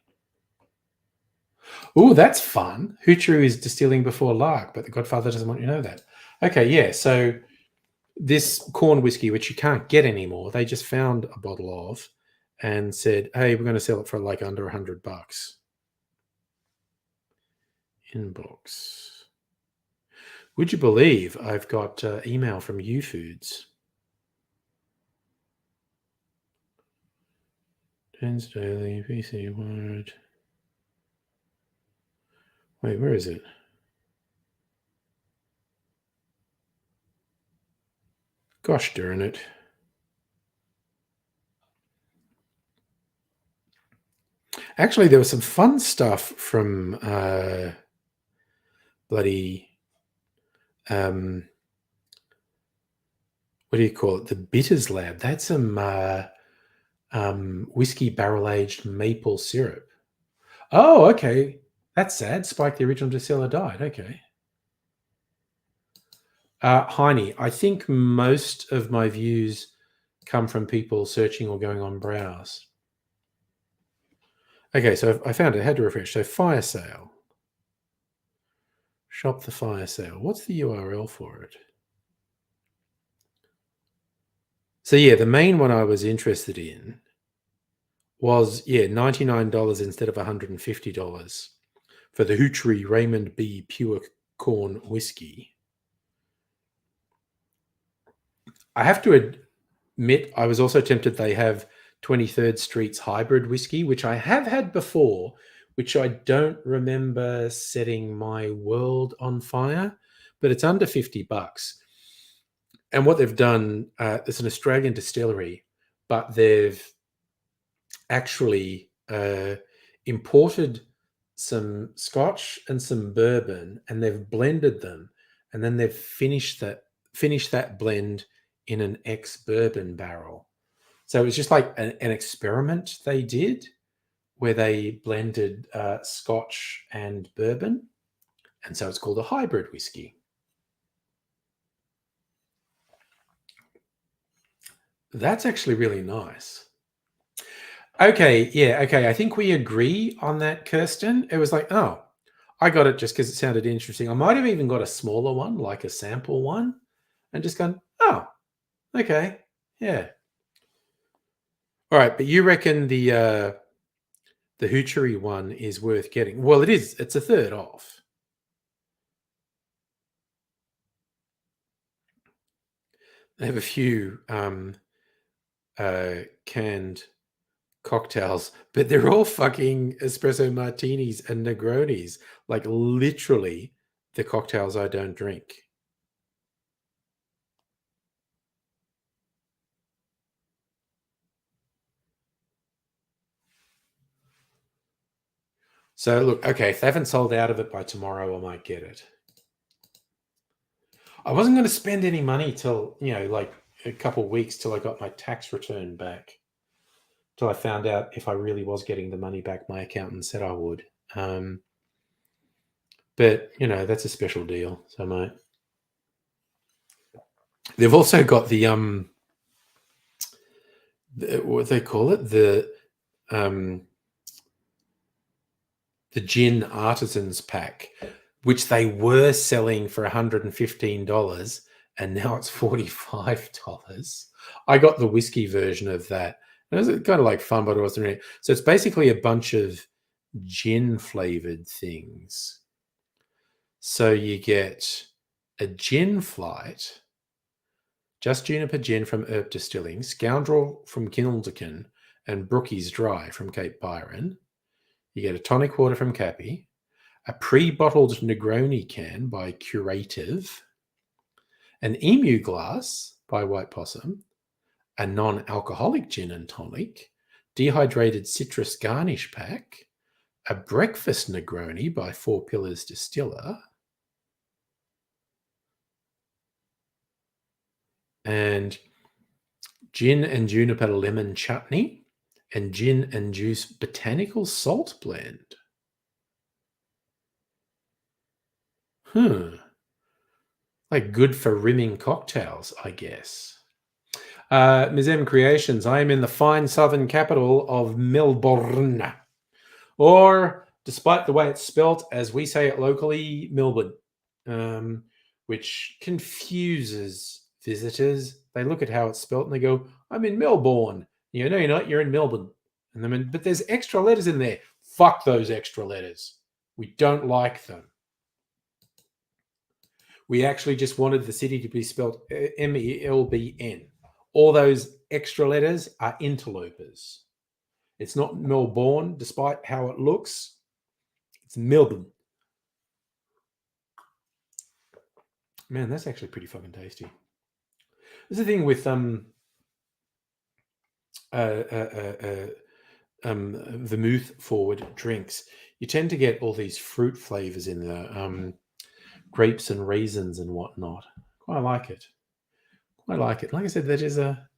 Oh, that's fun. Hoochery is distilling before Lark, but the Godfather doesn't want you to know that. Okay, yeah. So this corn whiskey, which you can't get anymore, they just found a bottle of and said, hey, we're going to sell it for like under $100. Inbox. Would you believe I've got email from UFoods? Tens Daily, PC Word. Wait, where is it? Gosh darn it. Actually, there was some fun stuff from bloody what do you call it? The Bitters Lab. That's some whiskey barrel-aged maple syrup. Oh, okay. That's sad. Spike, the original distiller, died. Okay. Heine, I think most of my views come from people searching or going on browse. Okay, so I found it. I had to refresh. So fire sale. Shop the fire sale. What's the URL for it? So yeah, the main one I was interested in was $99 instead of $150 for the Hoochery Raymond B Pure Corn Whiskey. I have to admit, I was also tempted they have 23rd Street's hybrid whiskey, which I have had before, which I don't remember setting my world on fire, but it's under $50. And what they've done, it's an Australian distillery, but they've actually imported some Scotch and some bourbon, and they've blended them, and then they've finished that blend in an ex-bourbon barrel. So it was just like an experiment they did where they blended Scotch and bourbon, and so it's called a hybrid whiskey. That's actually really nice. Okay, yeah, okay. I think we agree on that, Kirsten. It was like, oh, I got it just because it sounded interesting. I might have even got a smaller one, like a sample one, and just gone, oh, okay, yeah. All right, but you reckon the the Hoochery one is worth getting. Well, it is. It's a third off. They have a few canned cocktails, but they're all fucking espresso martinis and Negronis. Like literally the cocktails I don't drink. So look, okay, if they haven't sold out of it by tomorrow, I might get it. I wasn't going to spend any money till, like a couple of weeks till I got my tax return back. Till I found out if I really was getting the money back my accountant said I would. But, that's a special deal. So they've also got the what they call it? The gin artisans pack, which they were selling for $115 and now it's $45. I got the whiskey version of that. It was kind of like fun, but it wasn't really. So it's basically a bunch of gin flavored things. So you get a gin flight, Just Juniper Gin from Herb Distilling, Scoundrel from Kilderkin, and Brookie's Dry from Cape Byron. You get a tonic water from Cappy, a pre-bottled Negroni can by Curative, an Emu glass by White Possum, a non-alcoholic gin and tonic, dehydrated citrus garnish pack, a breakfast Negroni by Four Pillars Distiller, and gin and juniper lemon chutney, and gin and juice botanical salt blend. Like good for rimming cocktails, I guess. Ms. Creations, I am in the fine southern capital of Melbourne. Or, despite the way it's spelt, as we say it locally, Melbourne, which confuses visitors. They look at how it's spelt and they go, I'm in Melbourne. No, you're not. You're in Melbourne. And then, but there's extra letters in there. Fuck those extra letters. We don't like them. We actually just wanted the city to be spelled Melbn. All those extra letters are interlopers. It's not Melbourne, despite how it looks. It's Melbourne. Man, that's actually pretty fucking tasty. There's the thing with vermouth forward drinks. You tend to get all these fruit flavors in the grapes and raisins and whatnot. Quite like it. Like I said, that is a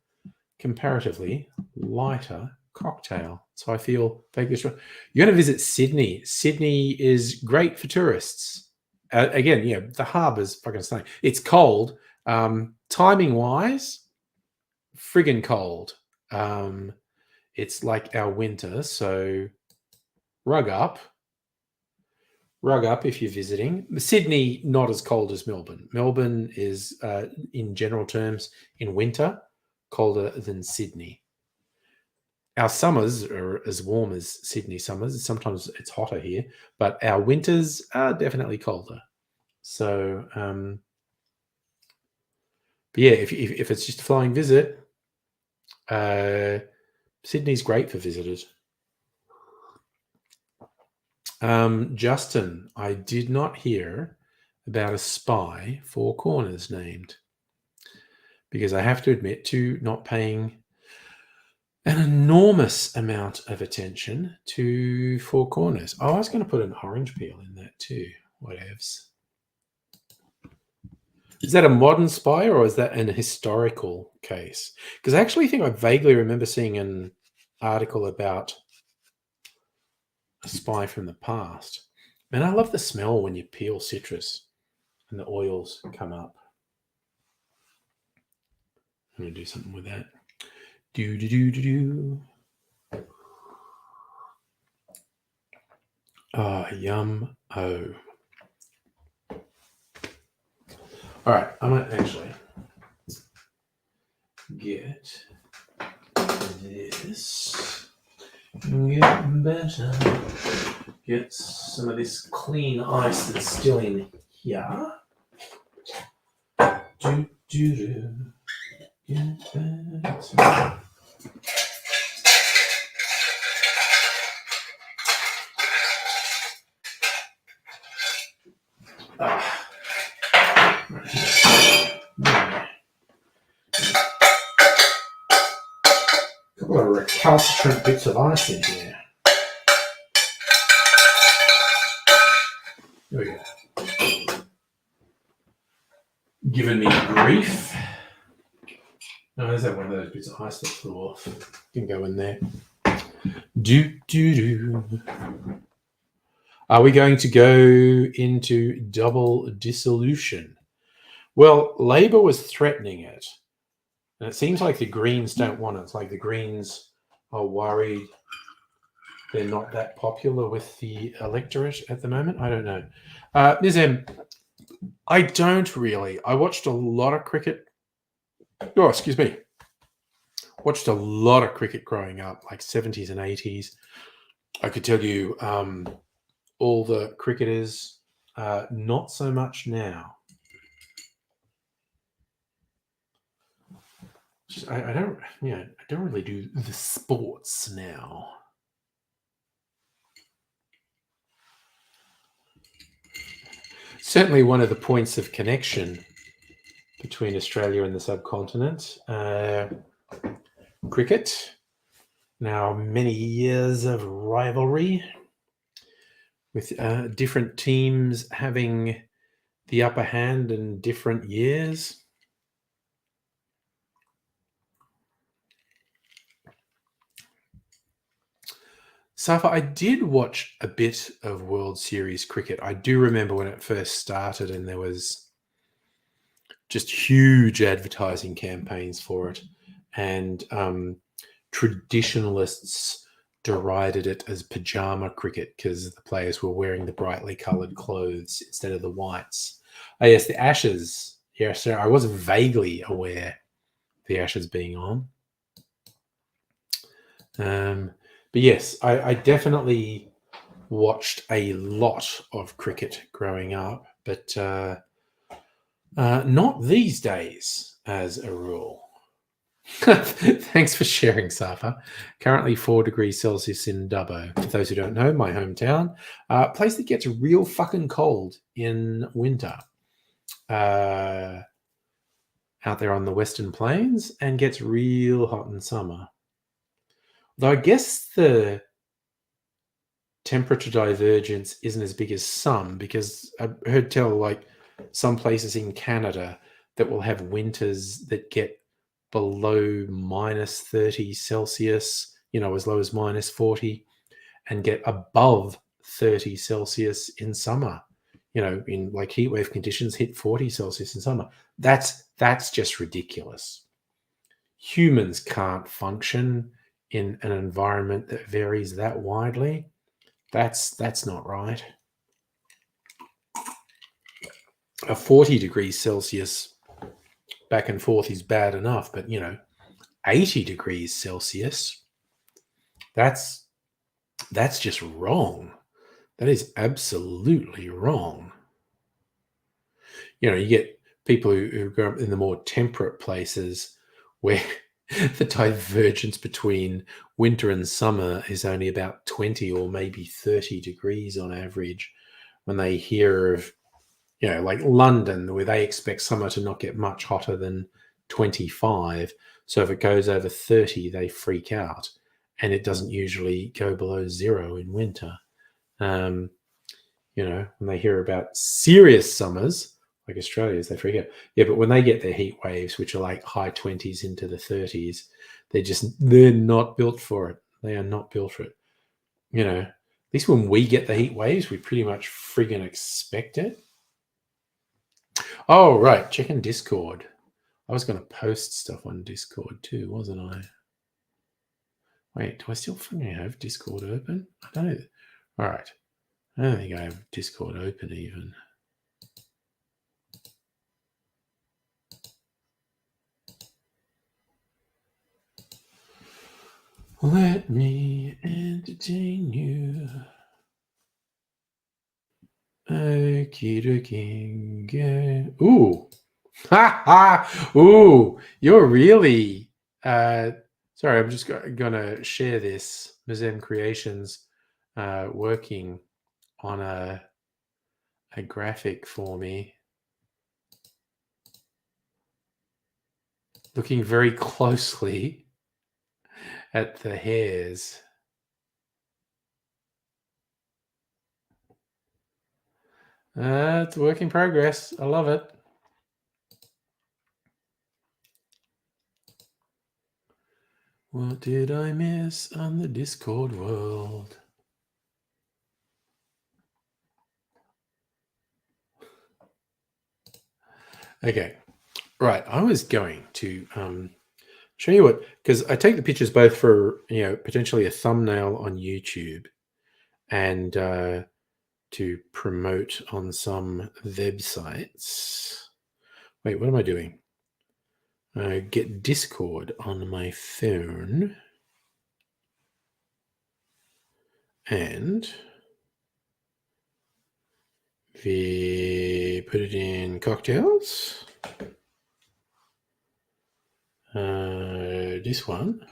comparatively lighter cocktail. So I feel vaguely strong. You're going to visit Sydney. Sydney is great for tourists. Again, the harbour's fucking stunning. It's cold. Timing wise, friggin' cold. It's like our winter, so rug up if you're visiting. Sydney, not as cold as Melbourne. Melbourne is, in general terms, in winter, colder than Sydney. Our summers are as warm as Sydney summers. Sometimes it's hotter here, but our winters are definitely colder. So, but yeah, if it's just a flying visit, Sydney's great for visitors. Justin, I did not hear about a spy Four Corners named, because I have to admit to not paying an enormous amount of attention to Four Corners. Oh, I was going to put an orange peel in that too. Whatevs. Is that a modern spy or is that an historical case? Because I actually think I vaguely remember seeing an article about a spy from the past. Man, I love the smell when you peel citrus and the oils come up. I'm going to do something with that. Do. Yum. Oh. All right, I might actually get this Get better. Get some of this clean ice that's still in here. Do, do, do. Get better. Right here. Yeah. A couple of recalcitrant bits of ice in here. There we go. Giving me grief. No, is that one of those bits of ice that flew off? Can go in there. Do, do, do. Are we going to go into double dissolution? Well, Labour was threatening it. And it seems like the Greens don't want it. It's like the Greens are worried they're not that popular with the electorate at the moment. I don't know. Ms. M, I don't really. I watched a lot of cricket. Oh, excuse me. Watched a lot of cricket growing up, like 70s and 80s. I could tell you all the cricketers, not so much now. I don't really do the sports now. Certainly one of the points of connection between Australia and the subcontinent. Cricket. Now, many years of rivalry with different teams having the upper hand in different years. Safa, I did watch a bit of World Series cricket. I do remember when it first started and there was just huge advertising campaigns for it. And traditionalists derided it as pajama cricket because the players were wearing the brightly coloured clothes instead of the whites. Oh, yes, the Ashes. Yes, sir. I was vaguely aware of the Ashes being on. But yes, I definitely watched a lot of cricket growing up, but not these days as a rule. Thanks for sharing, Safa. Currently 4 degrees Celsius in Dubbo. For those who don't know, my hometown. Place that gets real fucking cold in winter. Out there on the Western Plains and gets real hot in summer. Though I guess the temperature divergence isn't as big as some, because I've heard tell like some places in Canada that will have winters that get below minus 30 Celsius, as low as minus 40, and get above 30 Celsius in summer. In like heat wave conditions, hit 40 Celsius in summer. That's just ridiculous. Humans can't function in an environment that varies that widely. That's not right. A 40 degrees Celsius back and forth is bad enough, but 80 degrees Celsius, that's just wrong. That is absolutely wrong. You get people who grow up in the more temperate places where the divergence between winter and summer is only about 20 or maybe 30 degrees on average. When they hear of, like London, where they expect summer to not get much hotter than 25. So if it goes over 30, they freak out. And it doesn't usually go below 0 in winter. When they hear about serious summers, like Australia's, they forget. Yeah, but when they get their heat waves, which are like high 20s into the 30s, they're not built for it. They are not built for it. At least when we get the heat waves, we pretty much friggin' expect it. Oh, right. Checking Discord. I was going to post stuff on Discord too, wasn't I? Wait, do I still fucking have Discord open? I don't know. All right. I don't think I have Discord open even. Let me entertain you. Okie dokie. Ooh. Ha ha. Ooh. You're really. Sorry, I'm just gonna share this. Mazem Creations working on a graphic for me. Looking very closely at the hairs. It's a work in progress. I love it. What did I miss on the Discord world? Okay. Right. I was going to show you what, because I take the pictures both for, potentially a thumbnail on YouTube and to promote on some websites. Wait, what am I doing? Get Discord on my phone and we put it in cocktails. This one,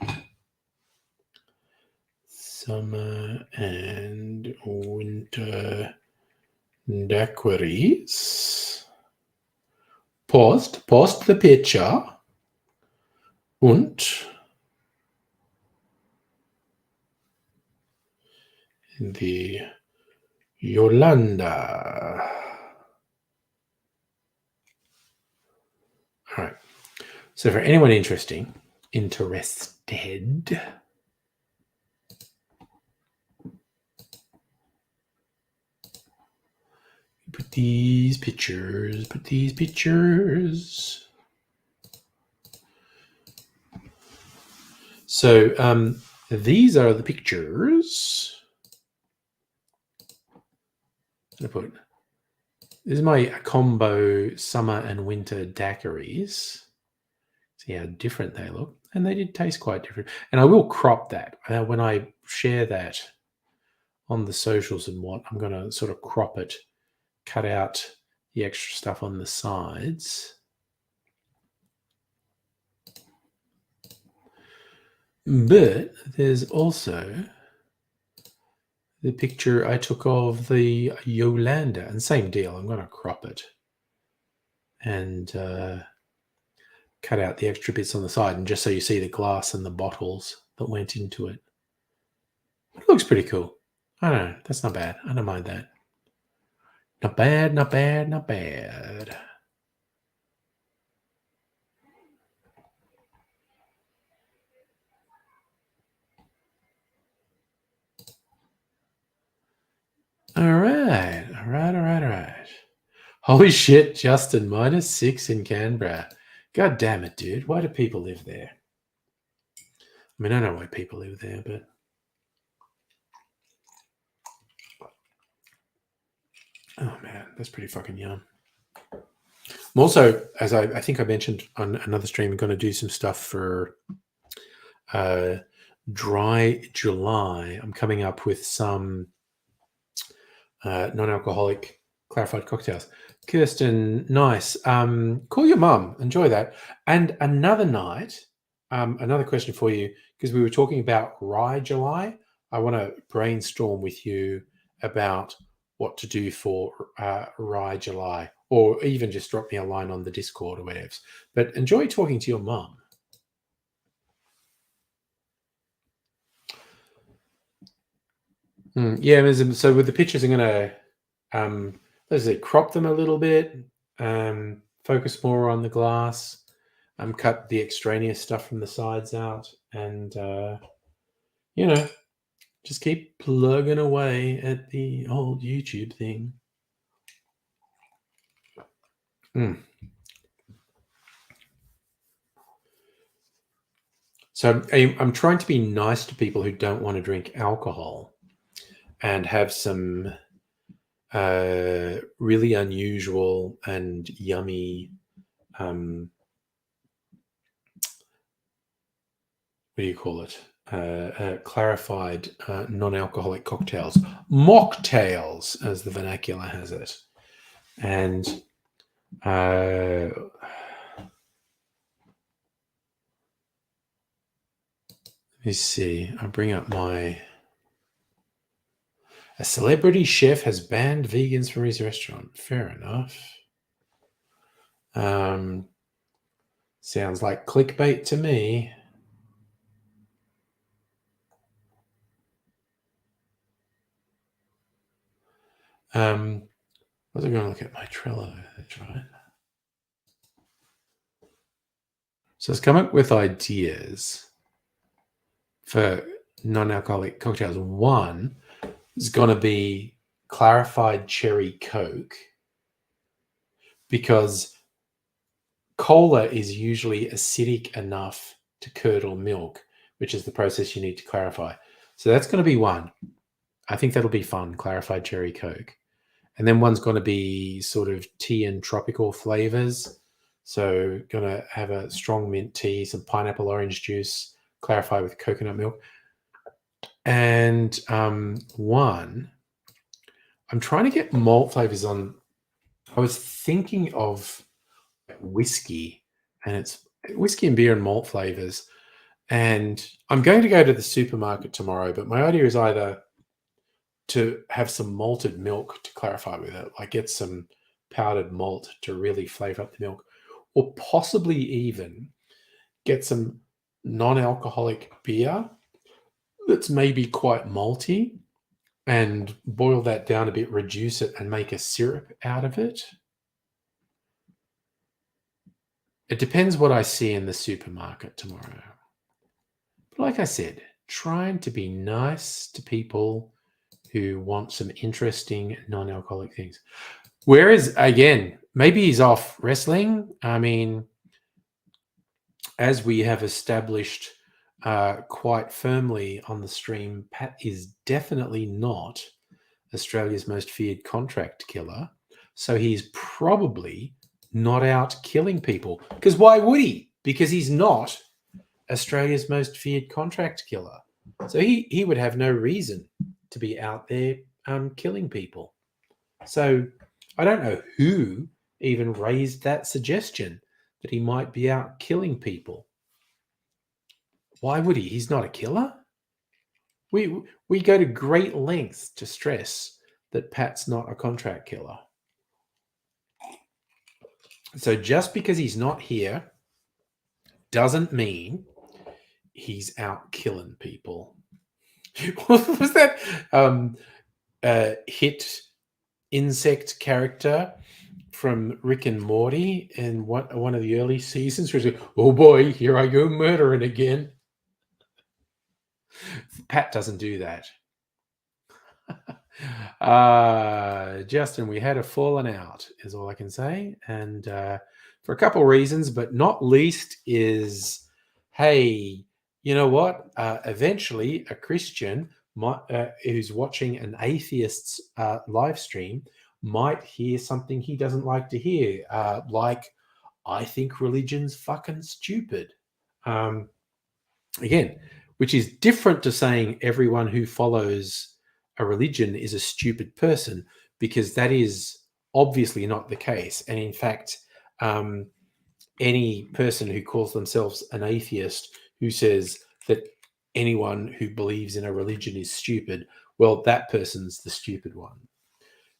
summer and winter daiquiris. Post the picture und the Yolanda. All right. So for anyone interested, put these pictures. So these are the pictures. This is my combo summer and winter daiquiris. See how different they look. And they did taste quite different. And I will crop that. When I share that on the socials and what, I'm going to sort of crop it, cut out the extra stuff on the sides. But there's also the picture I took of the Yolanda, and same deal. I'm going to crop it and cut out the extra bits on the side, and just so you see the glass and the bottles that went into it. It looks pretty cool. I don't know. That's not bad. I don't mind that. Not bad. All right. Holy shit, Justin, -6 in Canberra. God damn it, dude. Why do people live there? I mean, I know why people live there, but oh man, that's pretty fucking yum. I'm also, as I think I mentioned on another stream, I'm going to do some stuff for Dry July. I'm coming up with some non-alcoholic clarified cocktails. Kirsten, nice. Call your mum. Enjoy that. And another night, another question for you, because we were talking about Rye July. I want to brainstorm with you about what to do for Rye July, or even just drop me a line on the Discord or whatever. But enjoy talking to your mum. Yeah, so with the pictures, I'm going to, let's say, crop them a little bit, focus more on the glass, cut the extraneous stuff from the sides out, and, just keep plugging away at the old YouTube thing. So I'm trying to be nice to people who don't want to drink alcohol and have some really unusual and yummy, what do you call it? clarified non-alcoholic cocktails, mocktails, as the vernacular has it. And let me see. I bring up a celebrity chef has banned vegans from his restaurant. Fair enough. Sounds like clickbait to me. Was I going to look at my Trello? That's right. So let's come up with ideas for non-alcoholic cocktails. One is going to be clarified cherry Coke, because cola is usually acidic enough to curdle milk, which is the process you need to clarify. So that's going to be one. I think that'll be fun, clarified cherry Coke. And then one's going to be sort of tea and tropical flavors. So going to have a strong mint tea, some pineapple orange juice, clarify with coconut milk. And one, I'm trying to get malt flavors on. I was thinking of whiskey, and it's whiskey and beer and malt flavors. And I'm going to go to the supermarket tomorrow, but my idea is either to have some malted milk to clarify with it, like get some powdered malt to really flavor up the milk, or possibly even get some non-alcoholic beer that's maybe quite malty and boil that down a bit, reduce it, and make a syrup out of it. It depends what I see in the supermarket tomorrow. But like I said, trying to be nice to people who want some interesting non-alcoholic things. Whereas, again, maybe he's off wrestling. I mean, as we have established quite firmly on the stream, Pat is definitely not Australia's most feared contract killer. So he's probably not out killing people. Because why would he? Because he's not Australia's most feared contract killer. So he would have no reason to be out there killing people. So I don't know who even raised that suggestion that he might be out killing people. Why would he? He's not a killer. We go to great lengths to stress that Pat's not a contract killer. So just because he's not here doesn't mean he's out killing people. What was that hit insect character from Rick and Morty in one of the early seasons? Where he's like, oh boy, here I go murdering again. Pat doesn't do that. Justin, we had a falling out, is all I can say. And for a couple of reasons, but not least is, hey, you know what? Eventually, a Christian who's watching an atheist's live stream might hear something he doesn't like to hear, like, I think religion's fucking stupid. Again, which is different to saying everyone who follows a religion is a stupid person, because that is obviously not the case. And in fact, any person who calls themselves an atheist who says that anyone who believes in a religion is stupid, well, that person's the stupid one.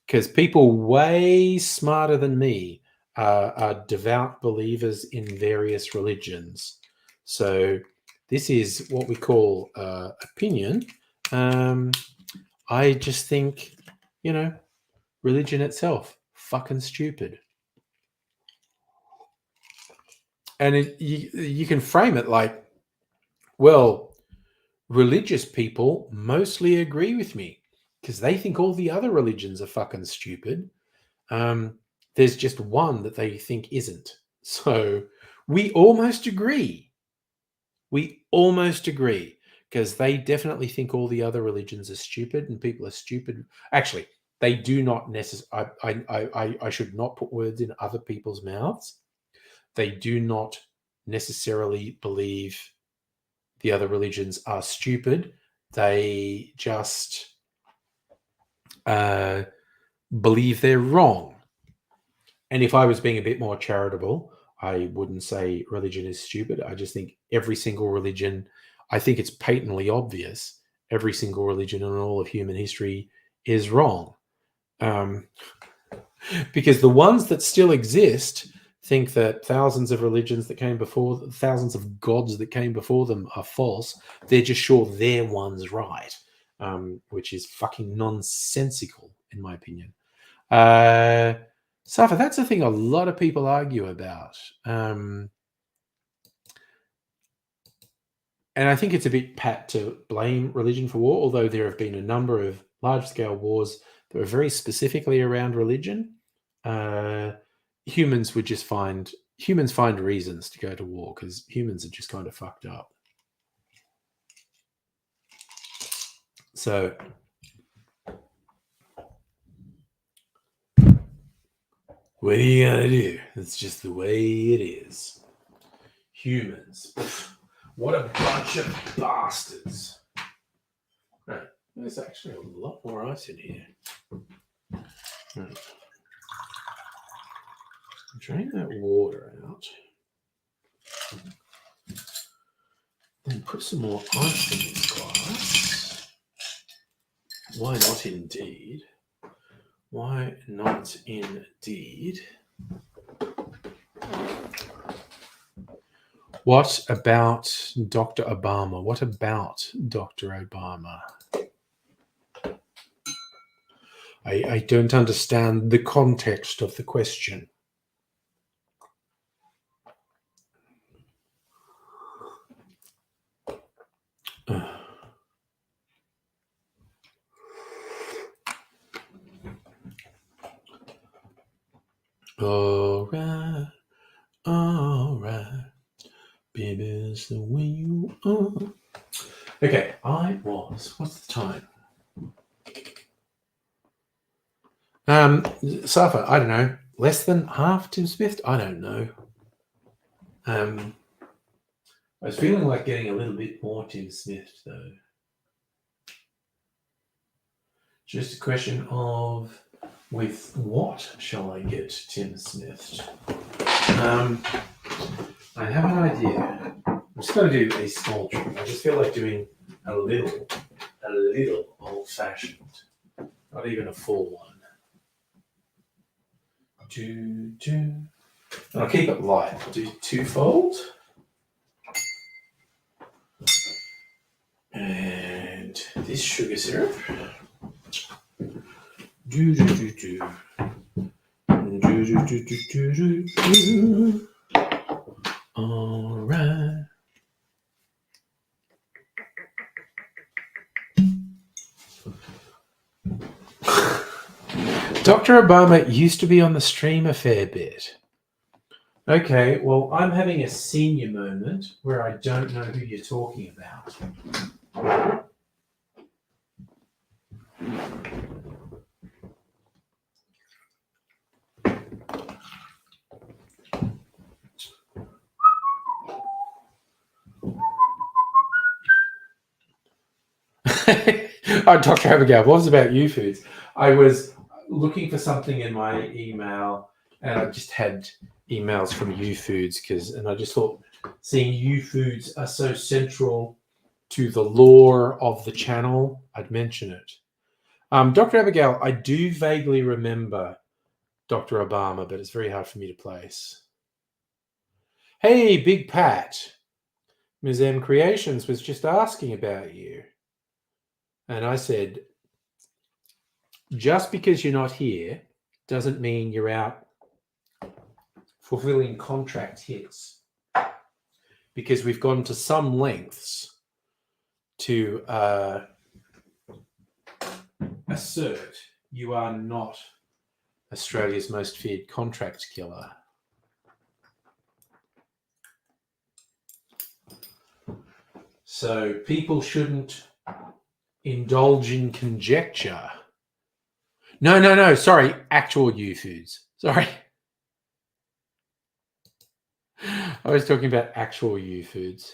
Because people way smarter than me are devout believers in various religions. So this is what we call opinion. I just think, religion itself, fucking stupid. And you can frame it like, well, religious people mostly agree with me because they think all the other religions are fucking stupid. There's just one that they think isn't. So we almost agree. Because they definitely think all the other religions are stupid and people are stupid. Actually, they do not necessarily. I should not put words in other people's mouths. They do not necessarily believe the other religions are stupid. They just believe they're wrong. And if I was being a bit more charitable, I wouldn't say religion is stupid. I just think every single religion, I think it's patently obvious, every single religion in all of human history is wrong. Because the ones that still exist think that thousands of religions that came before, thousands of gods that came before them are false. They're just sure their one's right, which is fucking nonsensical, in my opinion. Safa, that's a thing a lot of people argue about. And I think it's a bit pat to blame religion for war, although there have been a number of large-scale wars that were very specifically around religion. Humans find reasons to go to war because humans are just kind of fucked up. So what are you gonna do? It's just the way it is. Humans. What a bunch of bastards. Right. There's actually a lot more ice in here. Right. Drain that water out. Then put some more ice in this glass. Why not indeed? Why not indeed? What about Dr. Obama? What about Dr. Obama? I don't understand the context of the question. All right, baby, it's the way you are. Okay, what's the time? Safa, I don't know, less than half Tim Smith? I don't know. I was feeling like getting a little bit more Tim Smith, though. Just a question of, with what shall I get Tim Smith? I have an idea. I'm just going to do a small trick. I just feel like doing a little old-fashioned. Not even a full one. I'll keep it light. I'll do twofold. And this sugar syrup. All right. Dr. Obama used to be on the stream a fair bit. Okay, well, I'm having a senior moment where I don't know who you're talking about. Oh, Dr. Abigail, what was about you foods? I was looking for something in my email and I just had emails from U Foods and I just thought seeing U Foods are so central to the lore of the channel, I'd mention it. Dr. Abigail, I do vaguely remember Dr. Obama, but it's very hard for me to place. Hey, Big Pat. Ms. M Creations was just asking about you. And I said, just because you're not here doesn't mean you're out fulfilling contract hits. Because we've gone to some lengths to assert you are not Australia's most feared contract killer. So people shouldn't indulge in conjecture. No, sorry, actual U Foods. Sorry. I was talking about actual U Foods.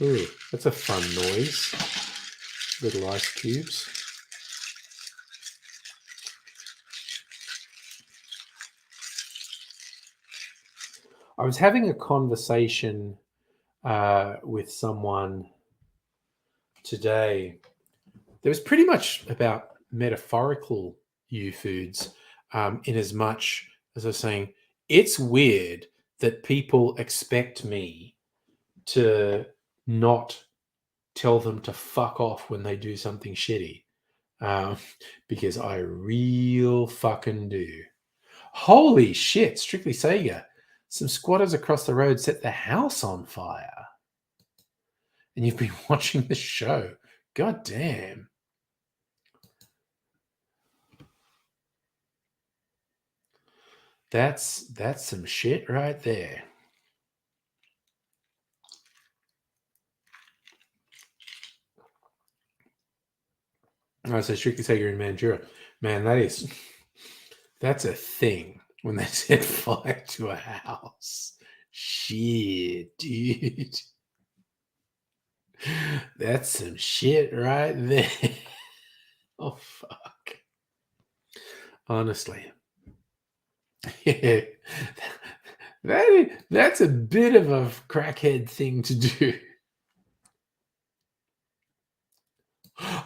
Ooh, that's a fun noise. Little ice cubes. I was having a conversation with someone today. There was pretty much about metaphorical you foods, in as much as I was saying, it's weird that people expect me to not tell them to fuck off when they do something shitty, um, because I real fucking do. Holy shit, Strictly Sega. Some squatters across the road set the house on fire. And you've been watching the show. God damn. That's some shit right there. I say Strictly Sega in Mandura. Man, that's a thing when they set fire to a house. Shit, dude. That's some shit right there. Oh fuck. Honestly. Yeah. That's a bit of a crackhead thing to do.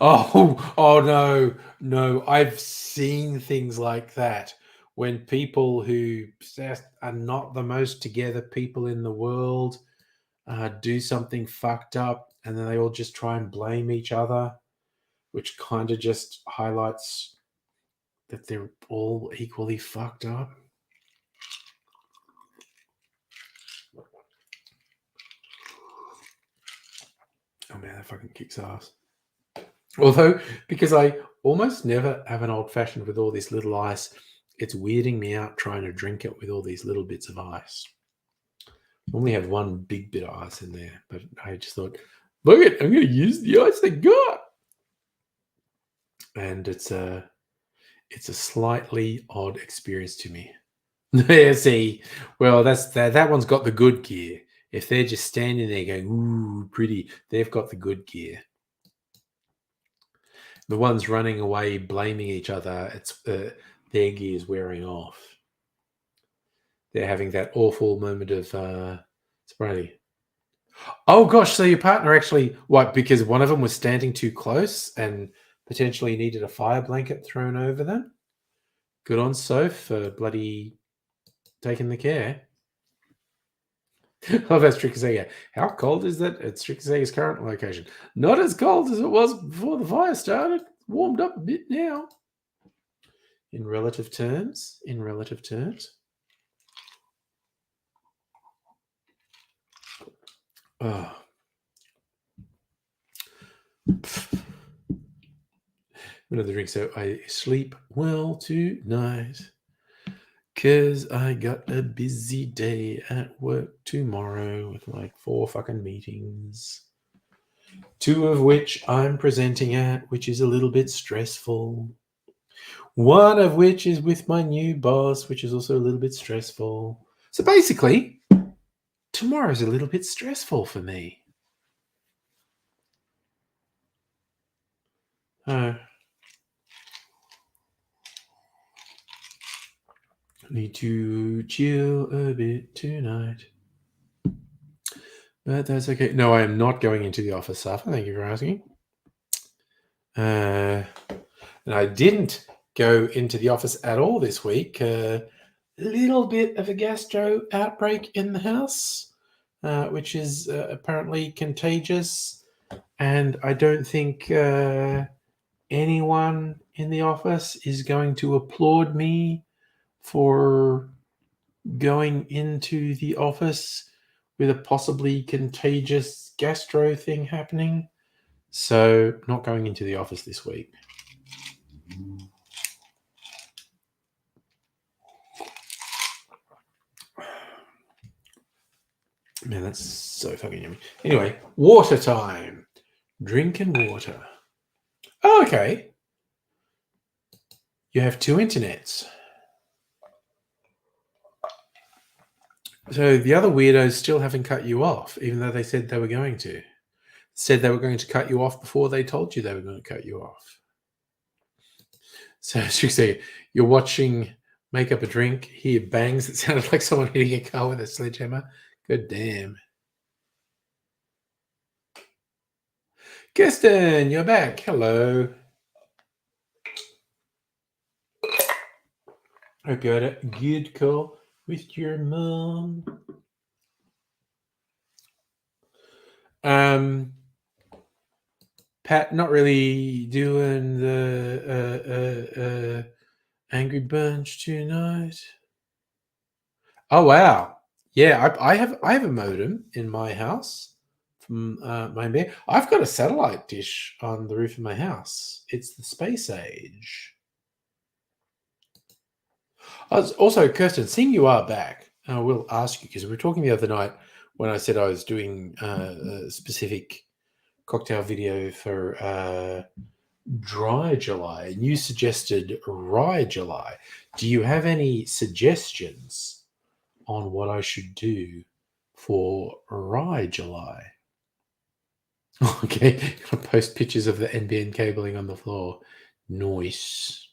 Oh no, no. I've seen things like that when people who just are not the most together people in the world do something fucked up, and then they all just try and blame each other, which kind of just highlights that they're all equally fucked up. Oh man, that fucking kicks ass. Although, because I almost never have an old fashioned with all this little ice, it's weirding me out trying to drink it with all these little bits of ice. Normally have one big bit of ice in there, but I just thought, look it, I'm going to use the ice I got, and it's a slightly odd experience to me. Yeah, see, well, that one's got the good gear. If they're just standing there going, ooh, pretty, they've got the good gear. The ones running away, blaming each other, it's their gear's wearing off. They're having that awful moment of sobriety. Oh gosh, so your partner actually what? Because one of them was standing too close and potentially needed a fire blanket thrown over them. Good on Soph for bloody taking the care. Oh, that's Strixega. How cold is that at Strixega's current location? Not as cold as it was before the fire started. Warmed up a bit now. In relative terms. Oh. Another drink. So I sleep well tonight. Because I got a busy day at work tomorrow with like 4 fucking meetings. 2 of which I'm presenting at, which is a little bit stressful. 1 of which is with my new boss, which is also a little bit stressful. So basically, tomorrow's a little bit stressful for me. Need to chill a bit tonight. But that's okay. No, I am not going into the office, Safa. Thank you for asking. And I didn't go into the office at all this week. A little bit of a gastro outbreak in the house, which is apparently contagious. And I don't think anyone in the office is going to applaud me for going into the office with a possibly contagious gastro thing happening. So, not going into the office this week. Man, that's so fucking yummy. Anyway, water time. Drinking water. Oh, okay. You have 2 internets. So the other weirdos still haven't cut you off, even though they said they were going to. said they were going to cut you off before they told you they were going to cut you off. So as you say, you're watching Make Up a Drink, hear bangs that sounded like someone hitting a car with a sledgehammer. Good damn. Kirsten, you're back. Hello. Hope you had a good call with your mom. Pat, not really doing the Angry Bunch tonight. Oh wow, yeah, I have a modem in my house from my bed. I've got a satellite dish on the roof of my house. It's the Space Age. Also, Kirsten, seeing you are back, I will ask you because we were talking the other night when I said I was doing a specific cocktail video for Dry July, and you suggested Rye July. Do you have any suggestions on what I should do for Rye July? Okay, I'll post pictures of the NBN cabling on the floor. Nice.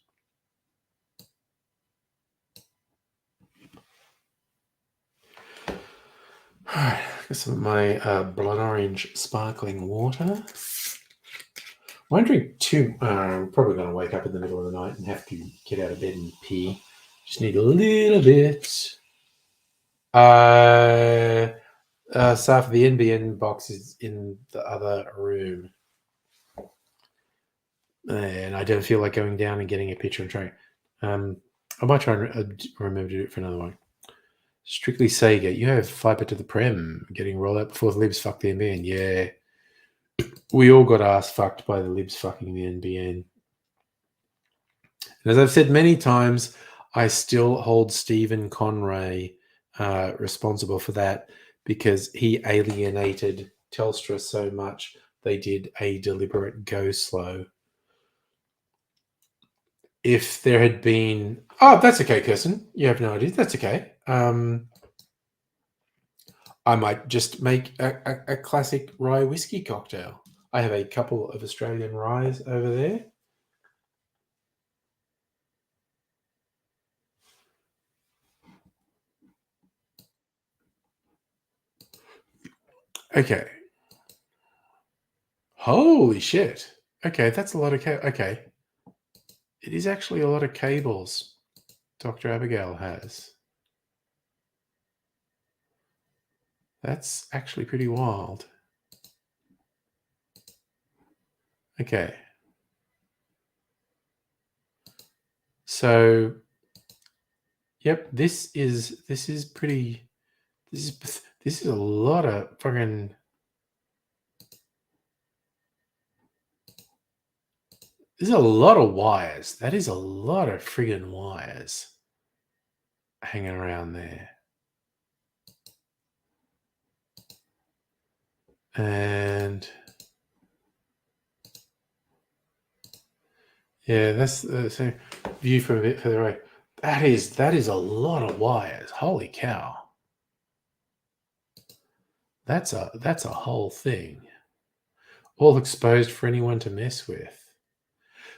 All right, got some of my blood orange sparkling water. Wondering too, I'm probably going to wake up in the middle of the night and have to get out of bed and pee. Just need a little bit. Saf, the NBN box is in the other room. And I don't feel like going down and getting a picture and trying. I might try and remember to do it for another one. Strictly Sega, you have fiber to the prem getting rolled out before the libs fuck the NBN. Yeah. We all got ass fucked by the libs fucking the NBN. And as I've said many times, I still hold Stephen Conray responsible for that because he alienated Telstra so much they did a deliberate go slow. If there had been... Oh, that's okay, Kirsten. You have no idea. That's okay. I might just make a classic rye whiskey cocktail. I have a couple of Australian ryes over there. Okay. Holy shit. Okay, that's a lot of... Okay. It is actually a lot of cables Dr. Abigail has. That's actually pretty wild. Okay. So, yep, this is pretty... This is a lot of fucking... There's a lot of wires. That is a lot of friggin' wires hanging around there. And yeah, that's the view from a bit further away. That is a lot of wires. Holy cow. That's a whole thing. All exposed for anyone to mess with.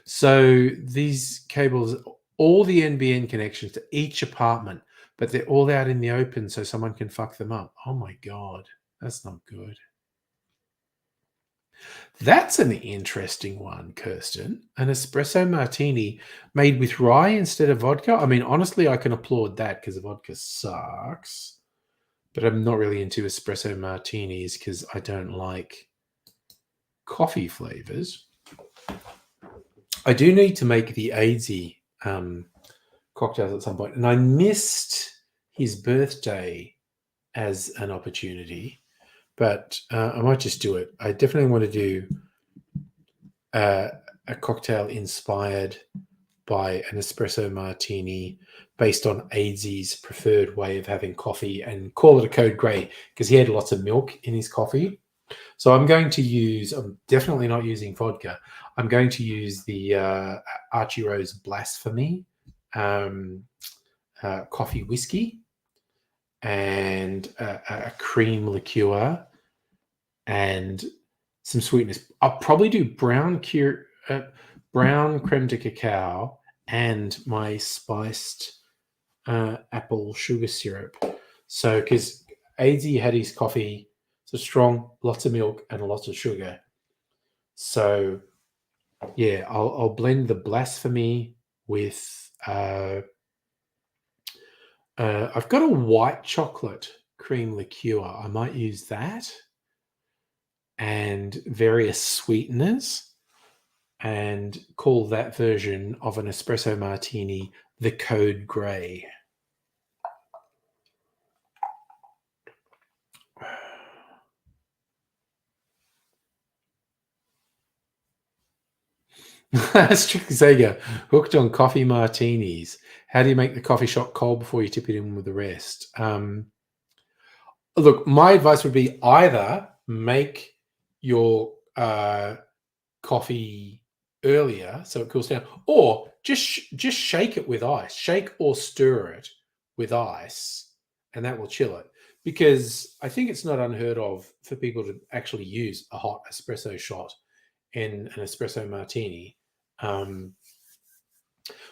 So these cables, all the NBN connections to each apartment, but they're all out in the open so someone can fuck them up. Oh my God, that's not good. That's an interesting one, Kirsten. An espresso martini made with rye instead of vodka. I mean, honestly, I can applaud that because vodka sucks. But I'm not really into espresso martinis because I don't like coffee flavors. I do need to make the AIDSy cocktails at some point, and I missed his birthday as an opportunity, but I might just do it. I definitely want to do a cocktail inspired by an espresso martini based on AIDSy's preferred way of having coffee, and call it a code grey because he had lots of milk in his coffee. So I'm definitely not using vodka. I'm going to use the Archie Rose Blasphemy coffee whiskey and a cream liqueur and some sweetness. I'll probably do brown creme de cacao and my spiced apple sugar syrup. So, because AZ had his coffee, so strong, lots of milk and lots of sugar. So, yeah, I'll blend the blasphemy with. I've got a white chocolate cream liqueur. I might use that and various sweeteners and call that version of an espresso martini the Code Grey. Strictly Sega, hooked on coffee martinis. How do you make the coffee shot cold before you tip it in with the rest? Look, my advice would be either make your coffee earlier so it cools down, or just shake it with ice. Shake or stir it with ice, and that will chill it. Because I think it's not unheard of for people to actually use a hot espresso shot in an espresso martini.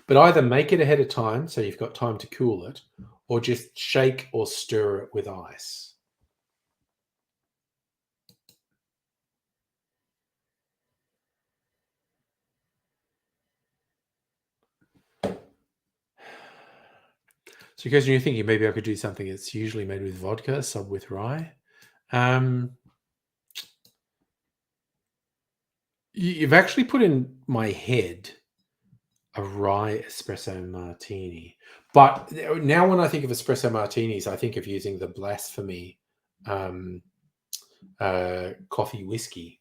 But either make it ahead of time so you've got time to cool it, or just shake or stir it with ice. So, because you're thinking maybe I could do something that's usually made with vodka, sub with rye. You've actually put in my head a rye espresso martini. But now when I think of espresso martinis, I think of using the blasphemy coffee whiskey.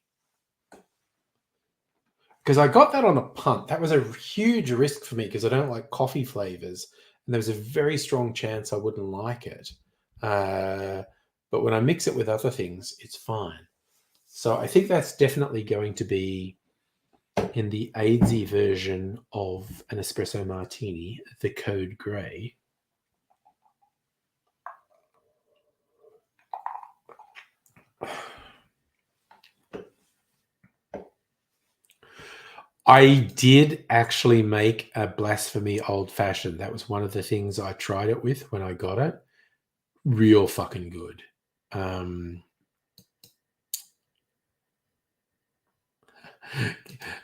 Because I got that on a punt. That was a huge risk for me because I don't like coffee flavors. And there was a very strong chance I wouldn't like it. But when I mix it with other things, it's fine. So I think that's definitely going to be in the AZ version of an espresso martini, the Code Grey. I did actually make a blasphemy old fashioned. That was one of the things I tried it with when I got it. Real fucking good.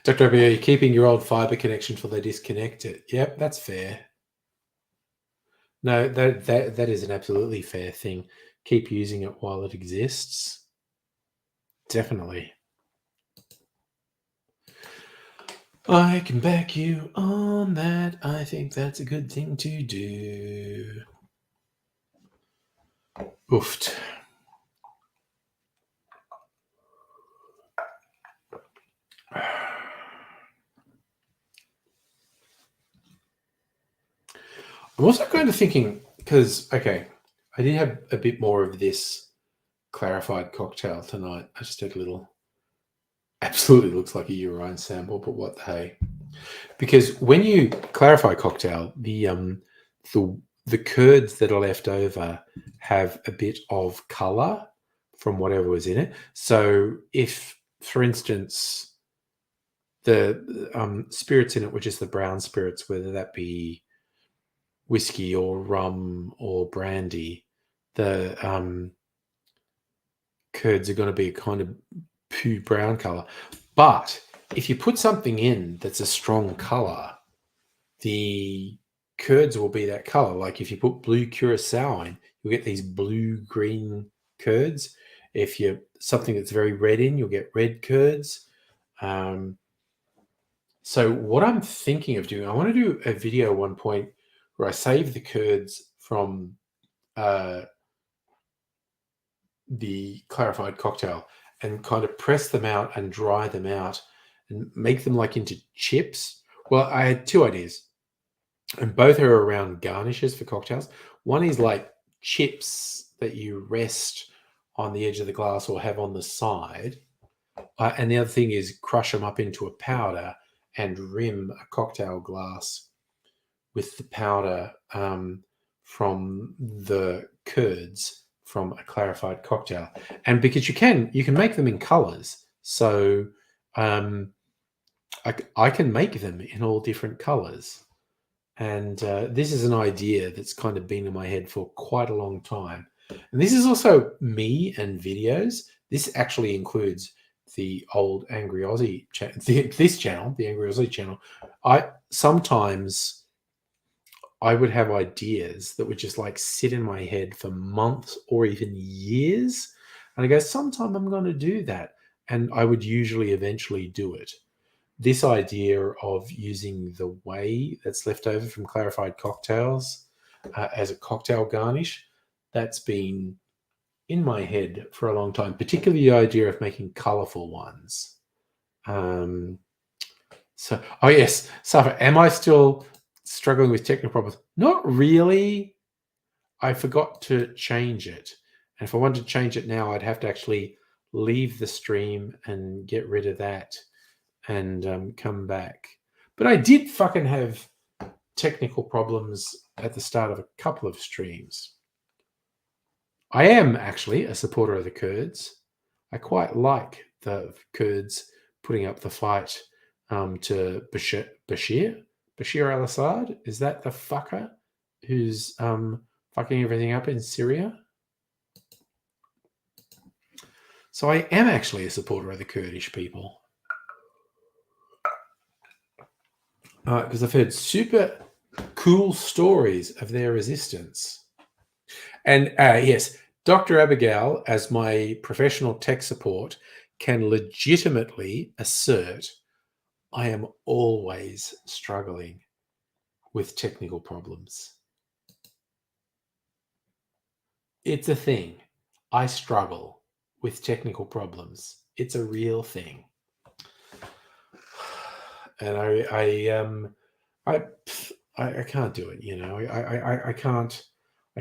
Dr. Obi, are you keeping your old fiber connection till they disconnect it? Yep, that's fair. No, that is an absolutely fair thing. Keep using it while it exists. Definitely. I can back you on that. I think that's a good thing to do. Oofed. I'm also kind of thinking, because, okay, I did have a bit more of this clarified cocktail tonight. I just did a little, absolutely looks like a urine sample, but what the hey. Because when you clarify cocktail, the curds that are left over have a bit of color from whatever was in it. So if, for instance, the spirits in it were just the brown spirits, whether that be whiskey or rum or brandy, the curds are going to be a kind of poo brown color. But if you put something in that's a strong color, the curds will be that color. Like if you put blue curacao in, you'll get these blue-green curds. If you something that's very red in, you'll get red curds. So what I'm thinking of doing, I want to do a video at one point where I save the curds from the clarified cocktail and kind of press them out and dry them out and make them like into chips. Well, I had two ideas, and both are around garnishes for cocktails. One is like chips that you rest on the edge of the glass or have on the side. And the other thing is crush them up into a powder and rim a cocktail glass with the powder from the curds from a clarified cocktail. And because you can make them in colors. So I can make them in all different colors. And this is an idea that's kind of been in my head for quite a long time. And this is also me and videos. This actually includes the old Angry Aussie this channel, the Angry Aussie channel. Sometimes I would have ideas that would just like sit in my head for months or even years. And I go, sometime I'm going to do that. And I would usually eventually do it. This idea of using the whey that's left over from clarified cocktails as a cocktail garnish, that's been in my head for a long time, particularly the idea of making colorful ones. Oh yes, Safa, am I still struggling with technical problems? Not really. I forgot to change it. And if I wanted to change it now, I'd have to actually leave the stream and get rid of that and come back. But I did fucking have technical problems at the start of a couple of streams. I am actually a supporter of the Kurds. I quite like the Kurds putting up the fight to Bashir al-Assad. Is that the fucker who's fucking everything up in Syria? So I am actually a supporter of the Kurdish people. Because I've heard super cool stories of their resistance. And yes, Dr. Abigail, as my professional tech support, can legitimately assert I am always struggling with technical problems. It's a thing. I struggle with technical problems. It's a real thing. And I can't do it, you know. I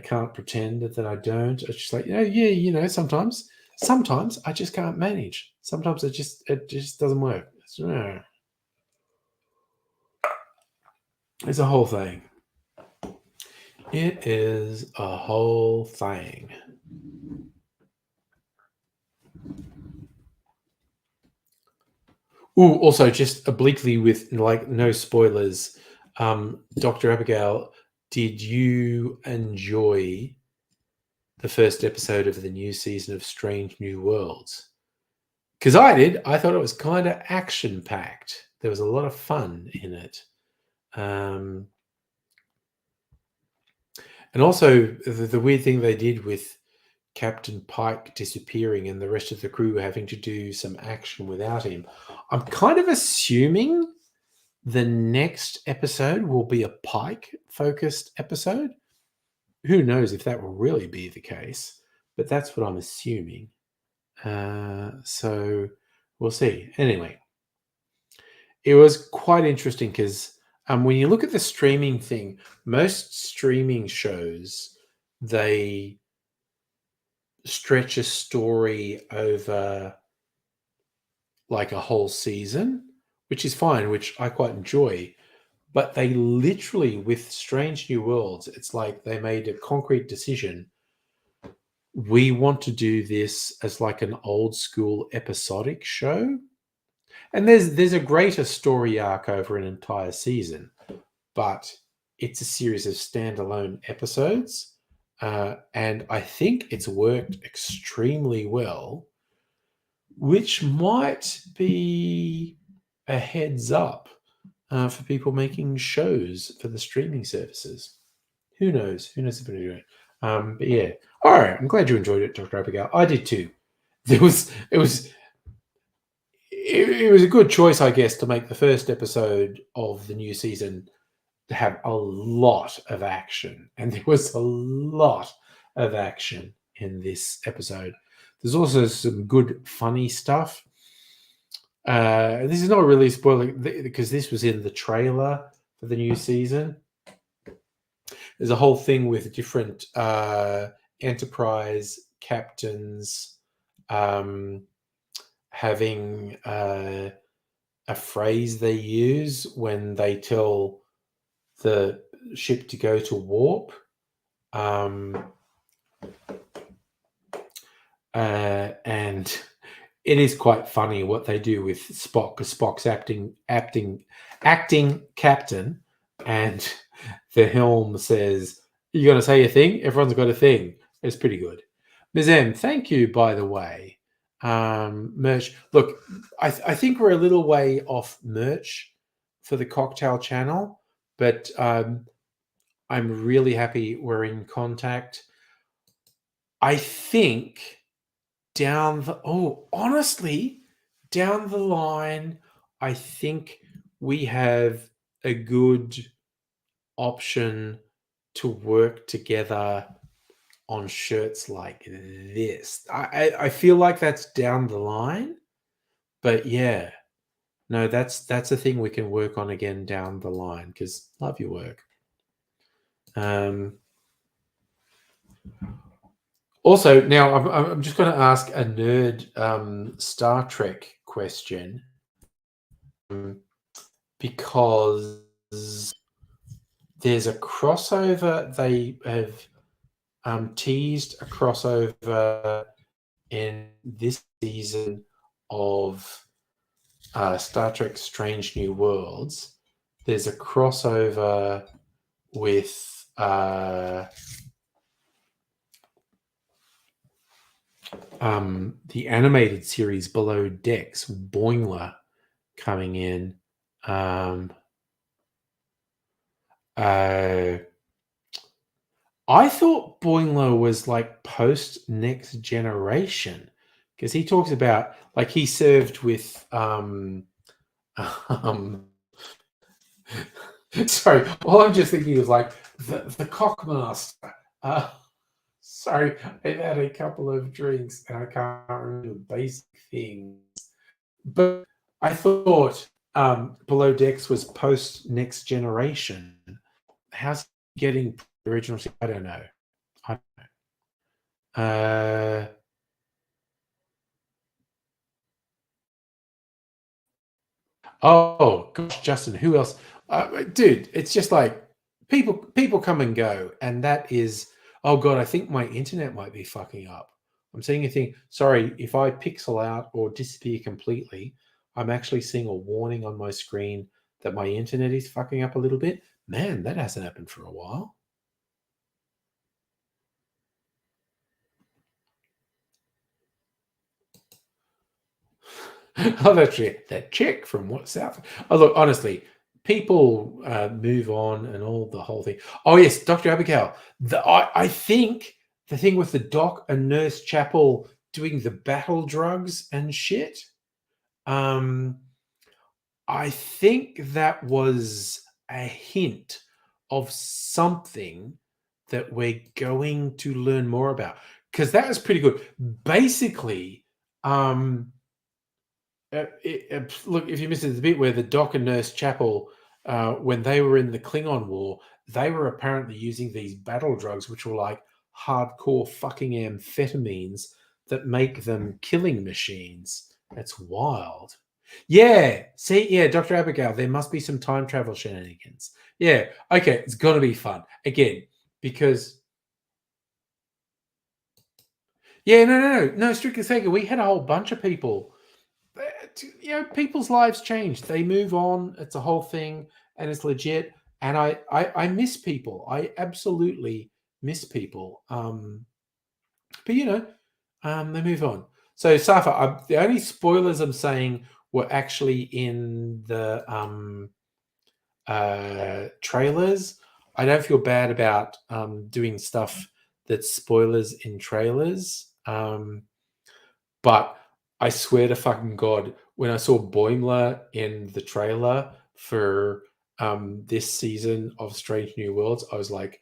can't pretend that I don't. It's just like, sometimes I just can't manage. Sometimes it just doesn't work. It's a whole thing. It is a whole thing. Ooh, also just obliquely with like no spoilers, Dr. Abigail, did you enjoy the first episode of the new season of Strange New Worlds? Because I did. I thought it was kind of action-packed. There was a lot of fun in it. And also, the weird thing they did with Captain Pike disappearing and the rest of the crew having to do some action without him. I'm kind of assuming the next episode will be a Pike-focused episode. Who knows if that will really be the case, but that's what I'm assuming. So we'll see. Anyway, it was quite interesting because when you look at the streaming thing, most streaming shows, they stretch a story over like a whole season, which is fine, which I quite enjoy. But they literally, with Strange New Worlds, it's like they made a concrete decision. We want to do this as like an old school episodic show. And there's a greater story arc over an entire season, but it's a series of standalone episodes. And I think it's worked extremely well, which might be a heads up for people making shows for the streaming services. Who knows? Who knows if they're doing it? But yeah. All right. I'm glad you enjoyed it, Dr. Abigail. I did too. It was a good choice, I guess, to make the first episode of the new season to have a lot of action. And there was a lot of action in this episode. There's also some good, funny stuff. This is not really spoiling because this was in the trailer for the new season. There's a whole thing with different Enterprise captains having a phrase they use when they tell the ship to go to warp. And it is quite funny what they do with Spock, because Spock's acting captain, and the helm says, "You going to say a thing? Everyone's got a thing." It's pretty good. Ms. M, thank you, by the way. Merch. Look, I think we're a little way off merch for the cocktail channel, but I'm really happy we're in contact. I think honestly, down the line, I think we have a good option to work together on shirts like this. I feel like that's down the line, but yeah, no, that's a thing we can work on again down the line, because love your work. Also, now I'm just going to ask a nerd Star Trek question, because there's a crossover. They have teased a crossover in this season of Star Trek Strange New Worlds. There's a crossover with the animated series Below Decks, Boimler coming in. I thought Boimler was like post Next Generation, because he talks about, like, he served with sorry, all I'm just thinking is like the Cockmaster. Sorry, I've had a couple of drinks and I can't remember basic things. But I thought Below Decks was post Next Generation. How's he getting the original? I don't know. Oh gosh, Justin, who else? Dude, it's just like people come and go, and that is, oh god, I think my internet might be fucking up. I'm seeing a thing. Sorry, if I pixel out or disappear completely, I'm actually seeing a warning on my screen that my internet is fucking up a little bit. Man, that hasn't happened for a while. Oh, that's it. That chick from what South? Oh, look, honestly, people move on and all the whole thing. Oh yes, Dr. Abigail. I think the thing with the doc and Nurse Chapel doing the battle drugs and shit. I think that was a hint of something that we're going to learn more about, because that was pretty good. Basically, look, if you missed it, the bit where the Doc and Nurse Chapel, when they were in the Klingon War, they were apparently using these battle drugs, which were like hardcore fucking amphetamines that make them killing machines. That's wild. Yeah, see, yeah, Dr. Abigail, there must be some time travel shenanigans. Yeah, okay, it's got to be fun again, because yeah, no. Strictly speaking, we had a whole bunch of people. People's lives change. They move on. It's a whole thing, and it's legit. And I miss people. I absolutely miss people. But they move on. So Safa, the only spoilers I'm saying were actually in the trailers. I don't feel bad about doing stuff that's spoilers in trailers. But I swear to fucking God, when I saw Boimler in the trailer for this season of Strange New Worlds, I was like,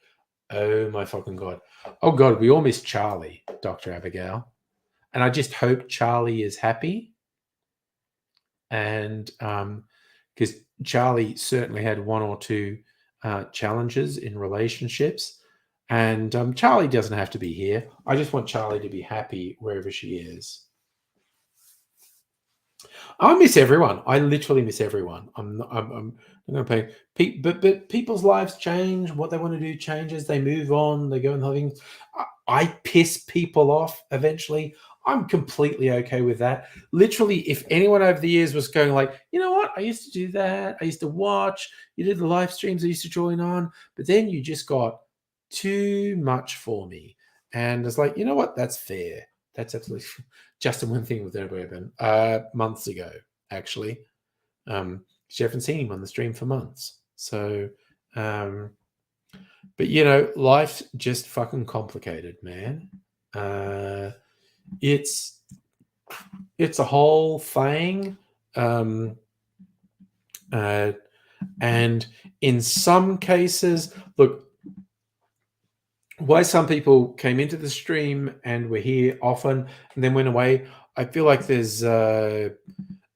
oh my fucking God. Oh God, we all miss Charlie, Dr. Abigail. And I just hope Charlie is happy. And because Charlie certainly had one or two challenges in relationships. And Charlie doesn't have to be here. I just want Charlie to be happy wherever she is. I miss everyone. I literally miss everyone. I'm going to pay. But people's lives change. What they want to do changes. They move on. They go and having. I piss people off eventually. I'm completely okay with that. Literally, if anyone over the years was going like, you know what, I used to do that. I used to watch. You did the live streams. I used to join on, but then you just got too much for me. And it's like, you know what? That's fair. That's absolutely Justin. One thing with Urban months ago, actually. You haven't seen him on the stream for months. So, but life's just fucking complicated, man. It's a whole thing. And in some cases, look, why some people came into the stream and were here often and then went away, I feel like there's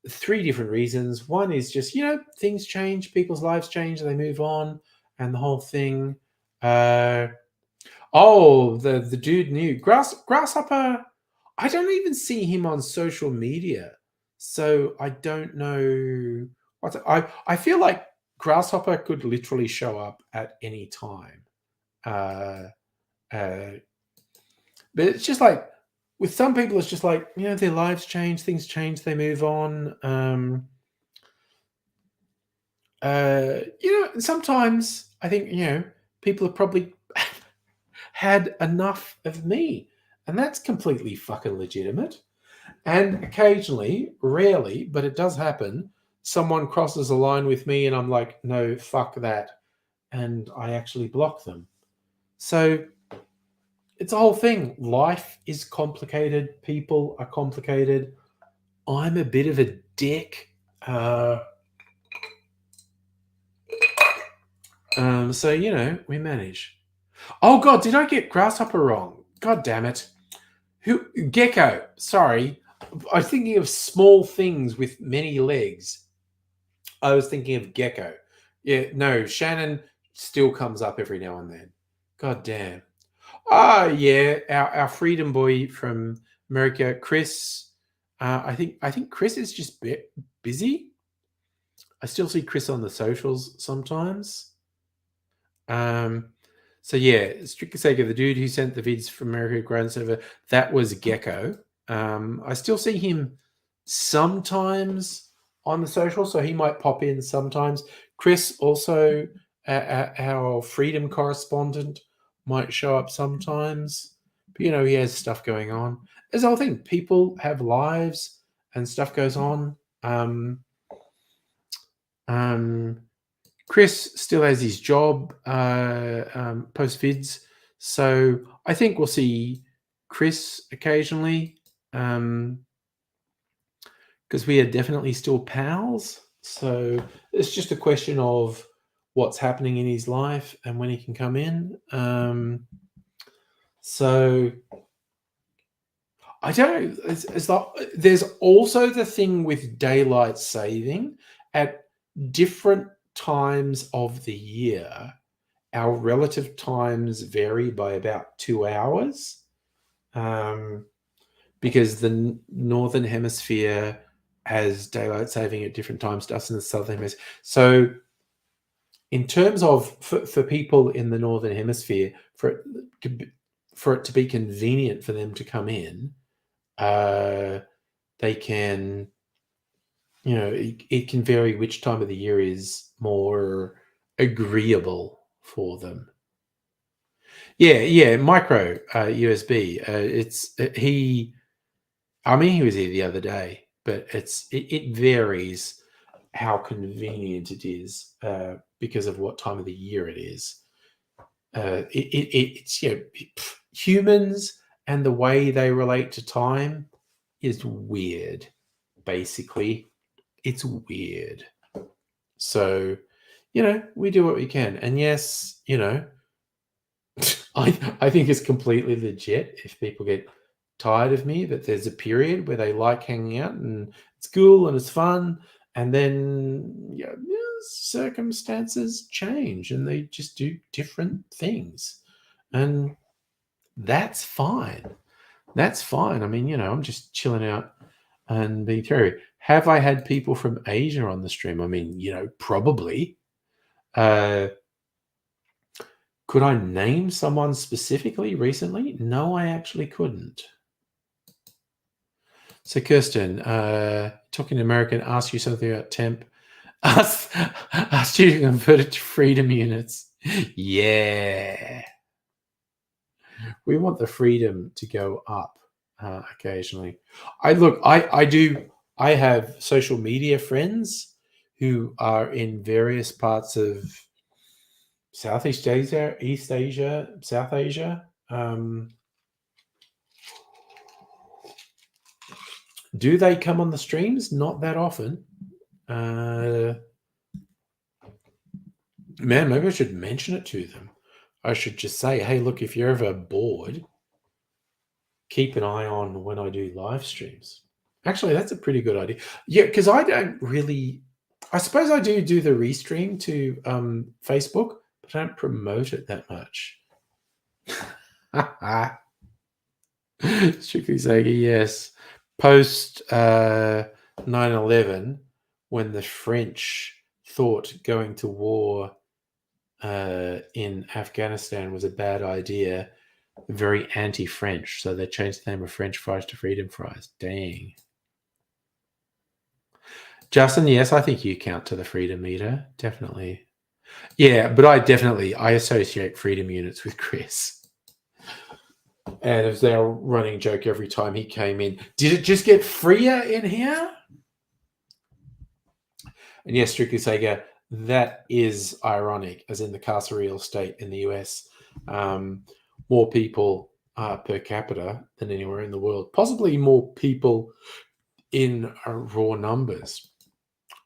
three different reasons. One is just, things change, people's lives change, they move on, and the whole thing. The dude new Grasshopper. I don't even see him on social media, so I don't know I feel like Grasshopper could literally show up at any time. But it's just like with some people, it's just like, their lives change, things change, they move on. Sometimes I think, people have probably had enough of me, and that's completely fucking legitimate. And occasionally, rarely, but it does happen, someone crosses a line with me and I'm like, no, fuck that. And I actually block them. So it's a whole thing. Life is complicated. People are complicated. I'm a bit of a dick. So, we manage. Oh, God, did I get Grasshopper wrong? God damn it. Gecko. Sorry. I was thinking of small things with many legs. I was thinking of Gecko. Yeah, no, Shannon still comes up every now and then. God damn. Yeah, our freedom boy from America, Chris. I think Chris is just busy. I still see Chris on the socials sometimes. So yeah, strictly sake of the dude who sent the vids from America Grand Server, that was Gecko. I still see him sometimes on the social, so he might pop in sometimes. Chris also, our freedom correspondent, might show up sometimes. But he has stuff going on. There's the whole thing. People have lives and stuff goes on. Chris still has his job post vids, so I think we'll see Chris occasionally because we are definitely still pals. So it's just a question of what's happening in his life and when he can come in. So I don't know. It's like, there's also the thing with daylight saving at different times of the year. Our relative times vary by about 2 hours because the northern hemisphere has daylight saving at different times to us in the southern hemisphere. So in terms of for people in the northern hemisphere, for it to be convenient for them to come in, they can, it can vary which time of the year is more agreeable for them. Yeah, micro USB. He was here the other day, but it varies how convenient it is because of what time of the year it is. It's humans and the way they relate to time is weird. Basically, it's weird. So, we do what we can, and yes, I think it's completely legit if people get tired of me, that there's a period where they like hanging out and it's cool and it's fun, and then circumstances change and they just do different things, and that's fine. That's fine. I mean, I'm just chilling out and being Terry. Have I had people from Asia on the stream? I mean, probably. Could I name someone specifically recently? No, I actually couldn't. So, Kirsten, talking American, ask you something about temp. Asked you to convert it to freedom units. Yeah. We want the freedom to go up occasionally. I have social media friends who are in various parts of Southeast Asia, East Asia, South Asia. Do they come on the streams? Not that often. Man, maybe I should mention it to them. I should just say, hey, look, if you're ever bored, keep an eye on when I do live streams. Actually, that's a pretty good idea. Yeah, because I don't really. I suppose I do the restream to Facebook, but I don't promote it that much. Strictly Sega, yes. Post 9/11, when the French thought going to war in Afghanistan was a bad idea, very anti-French, so they changed the name of French fries to freedom fries. Dang. Justin, yes, I think you count to the freedom meter, definitely. Yeah, but I associate freedom units with Chris. And it was their running joke every time he came in. Did it just get freer in here? And yes, strictly Sega, that is ironic, as in the carceral state in the US. More people per capita than anywhere in the world. Possibly more people in raw numbers.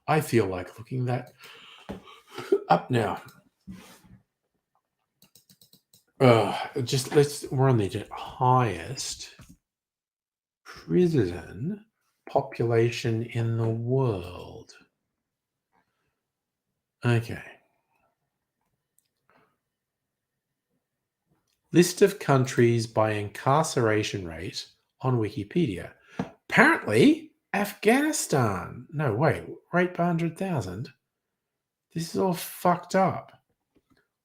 I feel like looking that up now. We're on the highest prison population in the world. Okay. List of countries by incarceration rate on Wikipedia. Apparently, Afghanistan. No, wait, rate per 100,000. This is all fucked up.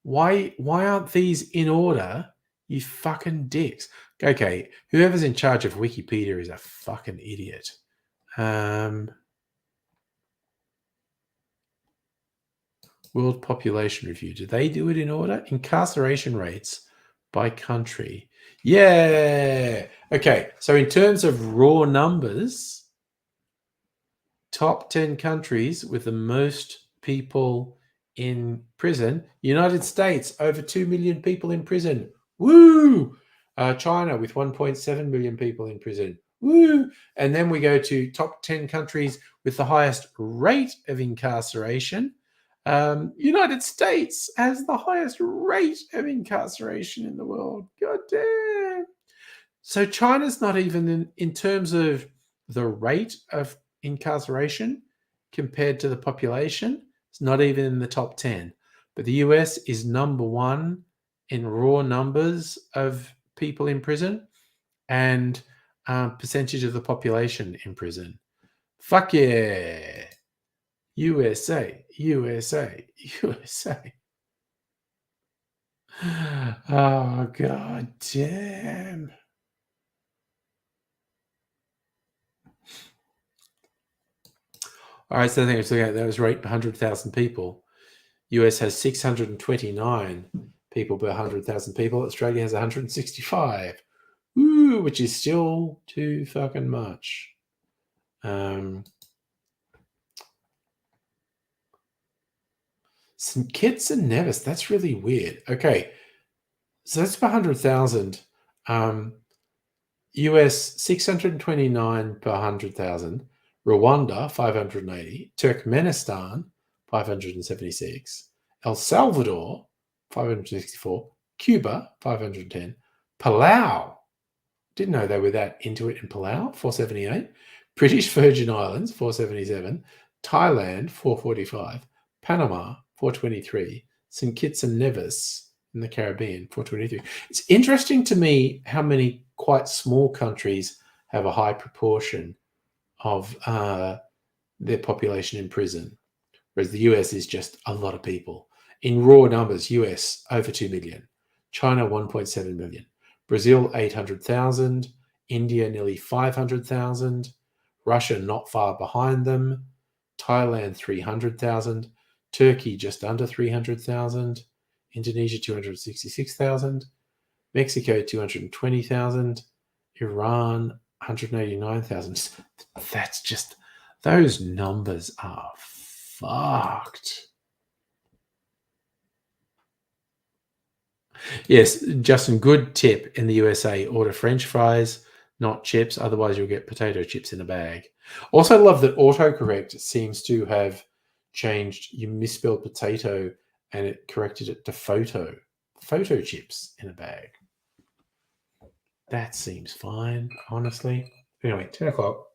Why aren't these in order, you fucking dicks? Okay, whoever's in charge of Wikipedia is a fucking idiot. World Population Review. Do they do it in order? Incarceration rates by country. Yeah. Okay, so in terms of raw numbers, top 10 countries with the most people in prison. United States, over 2 million people in prison. Woo! China with 1.7 million people in prison. Woo! And then we go to top 10 countries with the highest rate of incarceration. United States has the highest rate of incarceration in the world. God damn. So China's not even in terms of the rate of incarceration compared to the population, it's not even in the top 10. But the US is number one in raw numbers of people in prison and percentage of the population in prison. Fuck yeah. USA, USA, USA. Oh, god damn. All right, so I think it's looking at that was rate per 100,000 people. US has 629 people per 100,000 people. Australia has 165. Ooh, which is still too fucking much. St. Kitts and Nevis, that's really weird. Okay, so that's per 100,000. US 629 per 100,000. Rwanda 580. Turkmenistan 576. El Salvador 564. Cuba 510. Palau, didn't know they were that into it in Palau, 478. British Virgin Islands 477. Thailand 445. Panama 423. St. Kitts and Nevis in the Caribbean 423. It's interesting to me how many quite small countries have a high proportion of their population in prison, whereas the US is just a lot of people. In raw numbers, US over 2 million, China 1.7 million, Brazil 800,000, India nearly 500,000, Russia not far behind them. Thailand 300,000. Turkey just under 300,000. Indonesia 266,000. Mexico 220,000. Iran 189,000. That's just, those numbers are fucked. Yes, Justin, good tip in the USA. Order French fries, not chips. Otherwise, you'll get potato chips in a bag. Also, love that autocorrect seems to have changed. You misspelled potato and it corrected it to photo chips in a bag. That seems fine, honestly. Anyway, 10 o'clock.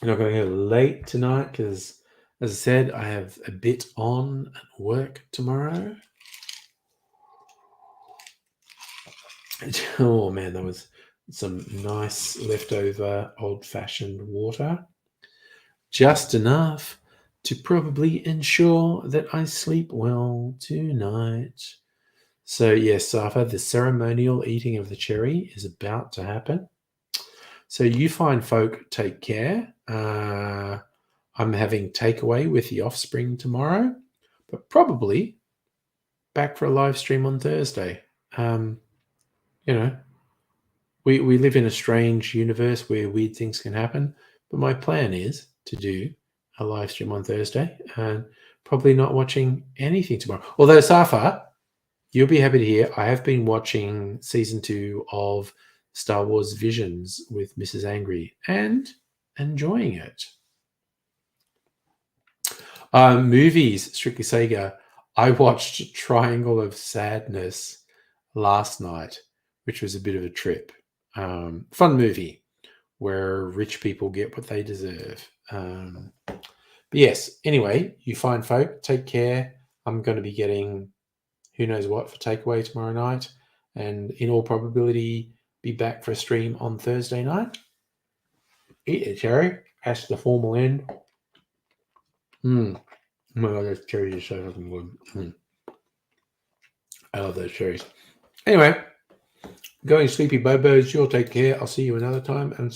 I'm not going to go late tonight because, as I said, I have a bit on at work tomorrow. Oh man, that was some nice leftover old-fashioned water. Just enough to probably ensure that I sleep well tonight. So yes, Safa, the ceremonial eating of the cherry is about to happen. So you fine folk take care. I'm having takeaway with the offspring tomorrow, but probably back for a live stream on Thursday. You know, we live in a strange universe where weird things can happen, but my plan is to do a live stream on Thursday and probably not watching anything tomorrow. Although, Safa, you'll be happy to hear I have been watching season 2 of Star Wars Visions with Mrs. Angry and enjoying it. Movies, strictly Sega. I watched Triangle of Sadness last night, which was a bit of a trip. Fun movie where rich people get what they deserve. But yes, anyway, you fine folk, take care. I'm going to be getting who knows what for takeaway tomorrow night, and in all probability be back for a stream on Thursday night. Eat it, cherry. That's the formal end. Oh my god, those cherries are so fucking good. I love those cherries. Anyway, going sleepy bobos, you'll take care. I'll see you another time. And